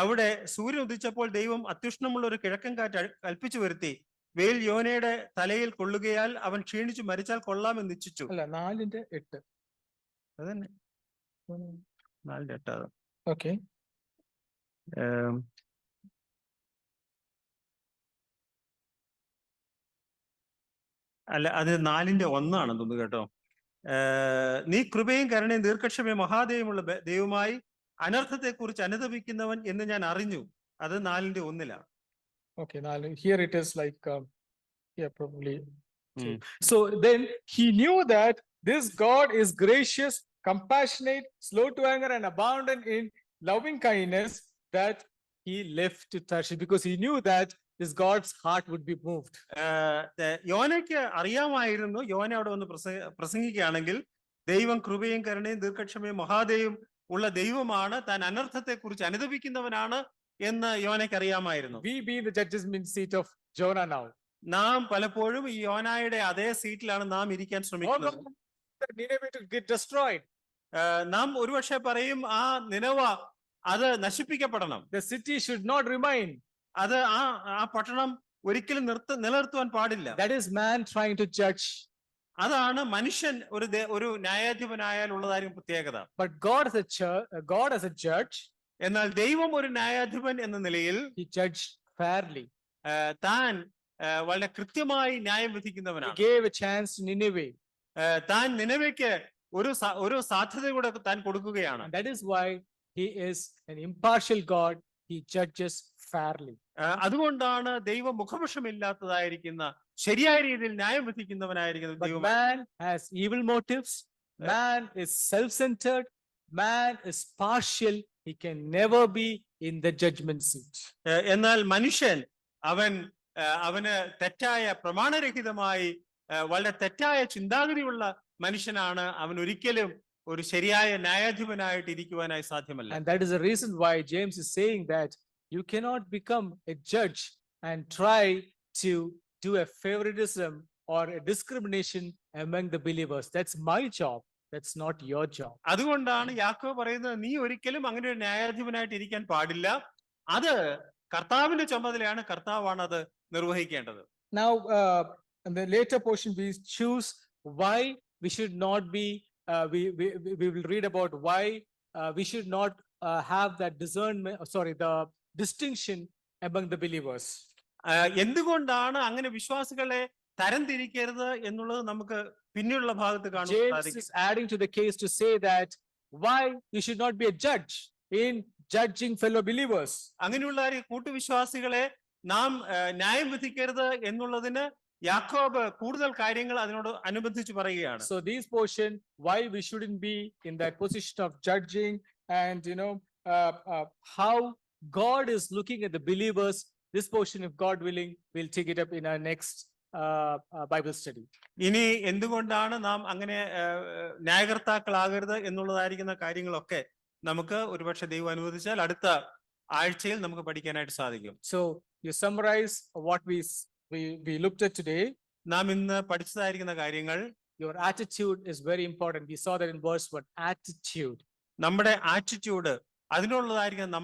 അവിടെ സൂര്യൻ ഉദിച്ചപ്പോൾ ദൈവം അത്യുഷ്ണമുള്ള ഒരു കിഴക്കൻ കാറ്റ് കൽപ്പിച്ചു വരുത്തി. വെയിൽ യോനയുടെ തലയിൽ കൊള്ളുകയാൽ അവൻ ക്ഷീണിച്ചു മരിച്ചാൽ കൊള്ളാമെന്ന് ഇച്ഛിച്ചു. അല്ല, 4:8. അതന്നെ 4:8. Okay. അല്ല, അത് 4:1 തോന്നുന്നു കേട്ടോ. നീ കൃപയും കരുണയും ദീർഘക്ഷമയും മഹാദയമുള്ള ദൈവമായി അനർത്ഥത്തെ കുറിച്ച് അനുതപിക്കുന്നവൻ എന്ന് ഞാൻ അറിഞ്ഞു. അത് 4:1. Okay, now here it is like, probably. So then he knew that this God is gracious, compassionate, slow to anger, and abundant in loving kindness, that he left to Tarshish because he knew that this God's heart would be moved. യോനയ്ക്ക് അറിയാമായിരുന്നു, യോന അവിടെ വന്ന് പ്രസംഗിക്കുകയാണെങ്കിൽ ദൈവം കൃപയും കരുണയും ദീർഘക്ഷമയും മഹാദയും ഉള്ള ദൈവമാണ്, താൻ അനർത്ഥത്തെ കുറിച്ച് അനുതപിക്കുന്നവനാണ് എന്ന് യോനയ്ക്ക് അറിയാമായിരുന്നു. We be the judgment seat of Jonah now. നാം പലപ്പോഴും ഈ യോനായുടെ അതേ സീറ്റിലാണ് നാം ഇരിക്കാൻ ശ്രമിക്കുന്നത്. Nineveh to get destroyed. നാം ഒരുപക്ഷെ പറയും ആ നിനവ അത് നശിപ്പിക്കപ്പെടണം. The city should not remain. അത് ആ പട്ടണം ഒരിക്കലും നിലനിർത്തുവാൻ പാടില്ല. That is man trying to judge. അതാണ് മനുഷ്യൻ ഒരു ന്യായാധിപനായാൽ ഉള്ളതായിരിക്കും പ്രത്യേകത. But God as a judge, എന്നാൽ ദൈവം ഒരു ന്യായാധിപൻ എന്ന നിലയിൽ he judged fairly. താൻ വളരെ കൃത്യമായി ന്യായം വിധിക്കുന്നവനാണ്. He gave a chance to Nineveh. താൻ നിനവയ്ക്ക് ഒരു സാധ്യത കൂടെ താൻ കൊടുക്കുകയാണ്. That is why he is an impartial God. He judges fairly. അതുകൊണ്ടാണ് ദൈവം മുഖപക്ഷമില്ലാത്തതായിരിക്കുന്ന ശരിയായ രീതിയിൽ ന്യായം വിധിക്കുന്നവനായിരിക്കുന്നത്. But man has evil motives. Man is self-centered. Man is partial. He can never be in the judgment seat. എന്നാൽ മനുഷ്യൻ അവന് തെറ്റായ പ്രമാണരഹിതമായി വളരെ തെറ്റായ ചിന്താഗതിയുള്ള മനുഷ്യനാണ്. അവൻ ഒരിക്കലും ഒരു ശരിയായ ന്യായാധിപനായിട്ട് ഇരിക്കുവാനായി സാധ്യമല്ല. And that is the reason why James is saying that you cannot become a judge and try to do a favoritism or a discrimination among the believers. That's my job. That's not your job. അതുകൊണ്ടാണ് യാക്കോബ് പറയുന്നത്, നീ ഒരിക്കലും അങ്ങനെ ഒരു ന്യായാധിപനായിട്ട് ഇരിക്കാൻ പാടില്ല. അത് കർത്താവിന്റെ ചുമതലയാണ്, കർത്താവാണ് അത് നിർവഹിക്കേണ്ടത്. Now, in the later portion, we choose why we should not be, we will read about why we should not have that discernment, the distinction among the believers. എന്തുകൊണ്ടാണ് അങ്ങനെ വിശ്വാസികളെ തരംതിരിക്കരുത് എന്നുള്ളത് നമുക്ക് പിന്നെയുള്ള ഭാഗത്ത് കാണാൻ James സാധിക്കും. is adding to the case to say that why you should not be a judge in judging fellow believers. അങ്ങനെയുള്ള കൂട്ടുവിശ്വാസികളെ നാം ന്യായം വിധിക്കരുത് എന്നുള്ളതിന് യാക്കോബ് കൂടുതൽ കാര്യങ്ങൾ അതിനോട് അനുബന്ധിച്ച് പറയുകയാണ്. So this portion, why we shouldn't be in that position of judging, and how God is looking at the believers. This portion, if God willing, we'll take it up in our next Bible study. ഇനി എന്തുകൊണ്ടാണ് നാം അങ്ങനെ ന്യായകർത്താക്കളാകരുത് എന്നുള്ളതായിരിക്കുന്ന കാര്യങ്ങളൊക്കെ നമുക്ക് ഒരുപക്ഷെ ദൈവം അനുവദിച്ചാൽ അടുത്ത ആഴ്ചയിൽ നമുക്ക് പഠിക്കാനായിട്ട് സാധിക്കും. So you summarize what we looked at today. നാം ഇന്ന് പഠിച്ചതായിരിക്കുന്ന കാര്യങ്ങൾ, Your attitude is very important. We saw that in verse 1. Attitude. നമ്മുടെ ആറ്റിറ്റ്യൂഡ്, അതിനുള്ളതായിരിക്കുന്ന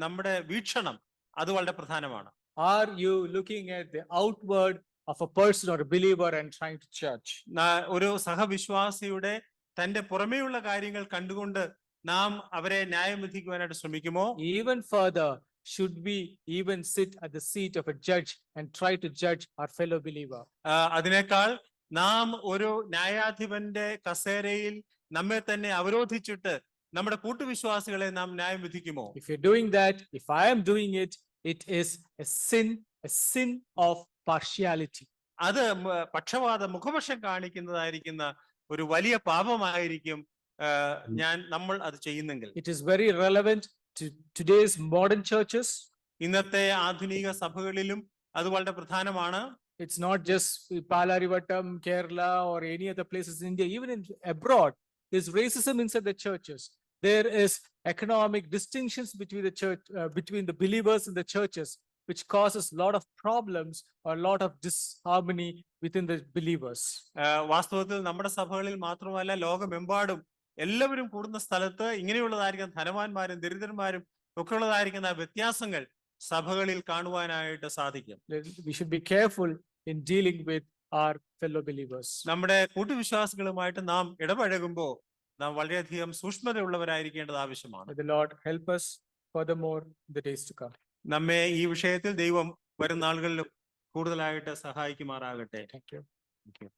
നമ്മുടെ വീക്ഷണം, അത് വളരെ പ്രധാനമാണ്. Are you looking at the outward of a person or a believer and trying to judge? ഒരു സഹവിശ്വാസിയുടെ തന്റെ പുറമേയുള്ള കാര്യങ്ങൾ കണ്ടുകൊണ്ട് നാം അവരെ ന്യായം വിധിക്കുവാനായിട്ട് ശ്രമിക്കുമോ? Even further, should we even sit at the seat of a judge and try to judge our fellow believer? അതിനേക്കാൾ നാം ഒരു ന്യായാധിപന്റെ കസേരയിൽ നമ്മെ തന്നെ അവരോധിച്ചിട്ട് നമ്മുടെ കൂട്ടുവിശ്വാസികളെ നാം ന്യായം വിധിക്കുമോ? If you're doing that, if I am doing it, it is a sin of partiality. അത് മുഖപക്ഷം കാണിക്കുന്നതായിരിക്കുന്ന ഒരു വലിയ പാപമായിരിക്കും നമ്മൾ അത് ചെയ്യുന്നെങ്കിൽ. It is very relevant to today's modern churches. ഇന്നത്തെ ആധുനിക സഭകളിലും അത് വളരെ പ്രധാനമാണ്. It's not just Palarivattam, Kerala, or any other places in India. Even in abroad, there's racism inside the churches. There is economic distinctions between the church, between the believers in the churches, which causes a lot of problems or a lot of disharmony within the believers. വാസ്തവത്തിൽ നമ്മുടെ സഭകളിൽ മാത്രമല്ല, ലോകമെമ്പാടും എല്ലാവരും കൂടുന്ന സ്ഥലത്ത് ഇങ്ങനെയുള്ളതായിരിക്കുന്ന ധനവാന്മാരും ദരിദ്രന്മാരും ഒക്കെ ഉള്ളതായിരിക്കുന്ന വ്യത്യാസങ്ങൾ സഭകളിൽ കാണുവാനായിട്ട് സാധിക്കും. We should be careful in dealing with our fellow believers. നമ്മുടെ കൂട്ടുവിശ്വാസികളുമായിട്ട് നാം ഇടപഴകുമ്പോൾ നാം വളരെയധികം സൂക്ഷ്മതയുള്ളവരായിരിക്കേണ്ടത് ആവശ്യമാണ്. May the Lord help us furthermore in the days to come. നമ്മെ ഈ വിഷയത്തിൽ ദൈവം വരും നാളുകളിലും കൂടുതലായിട്ട് സഹായിക്കുമാറാകട്ടെ. Thank you. Thank you.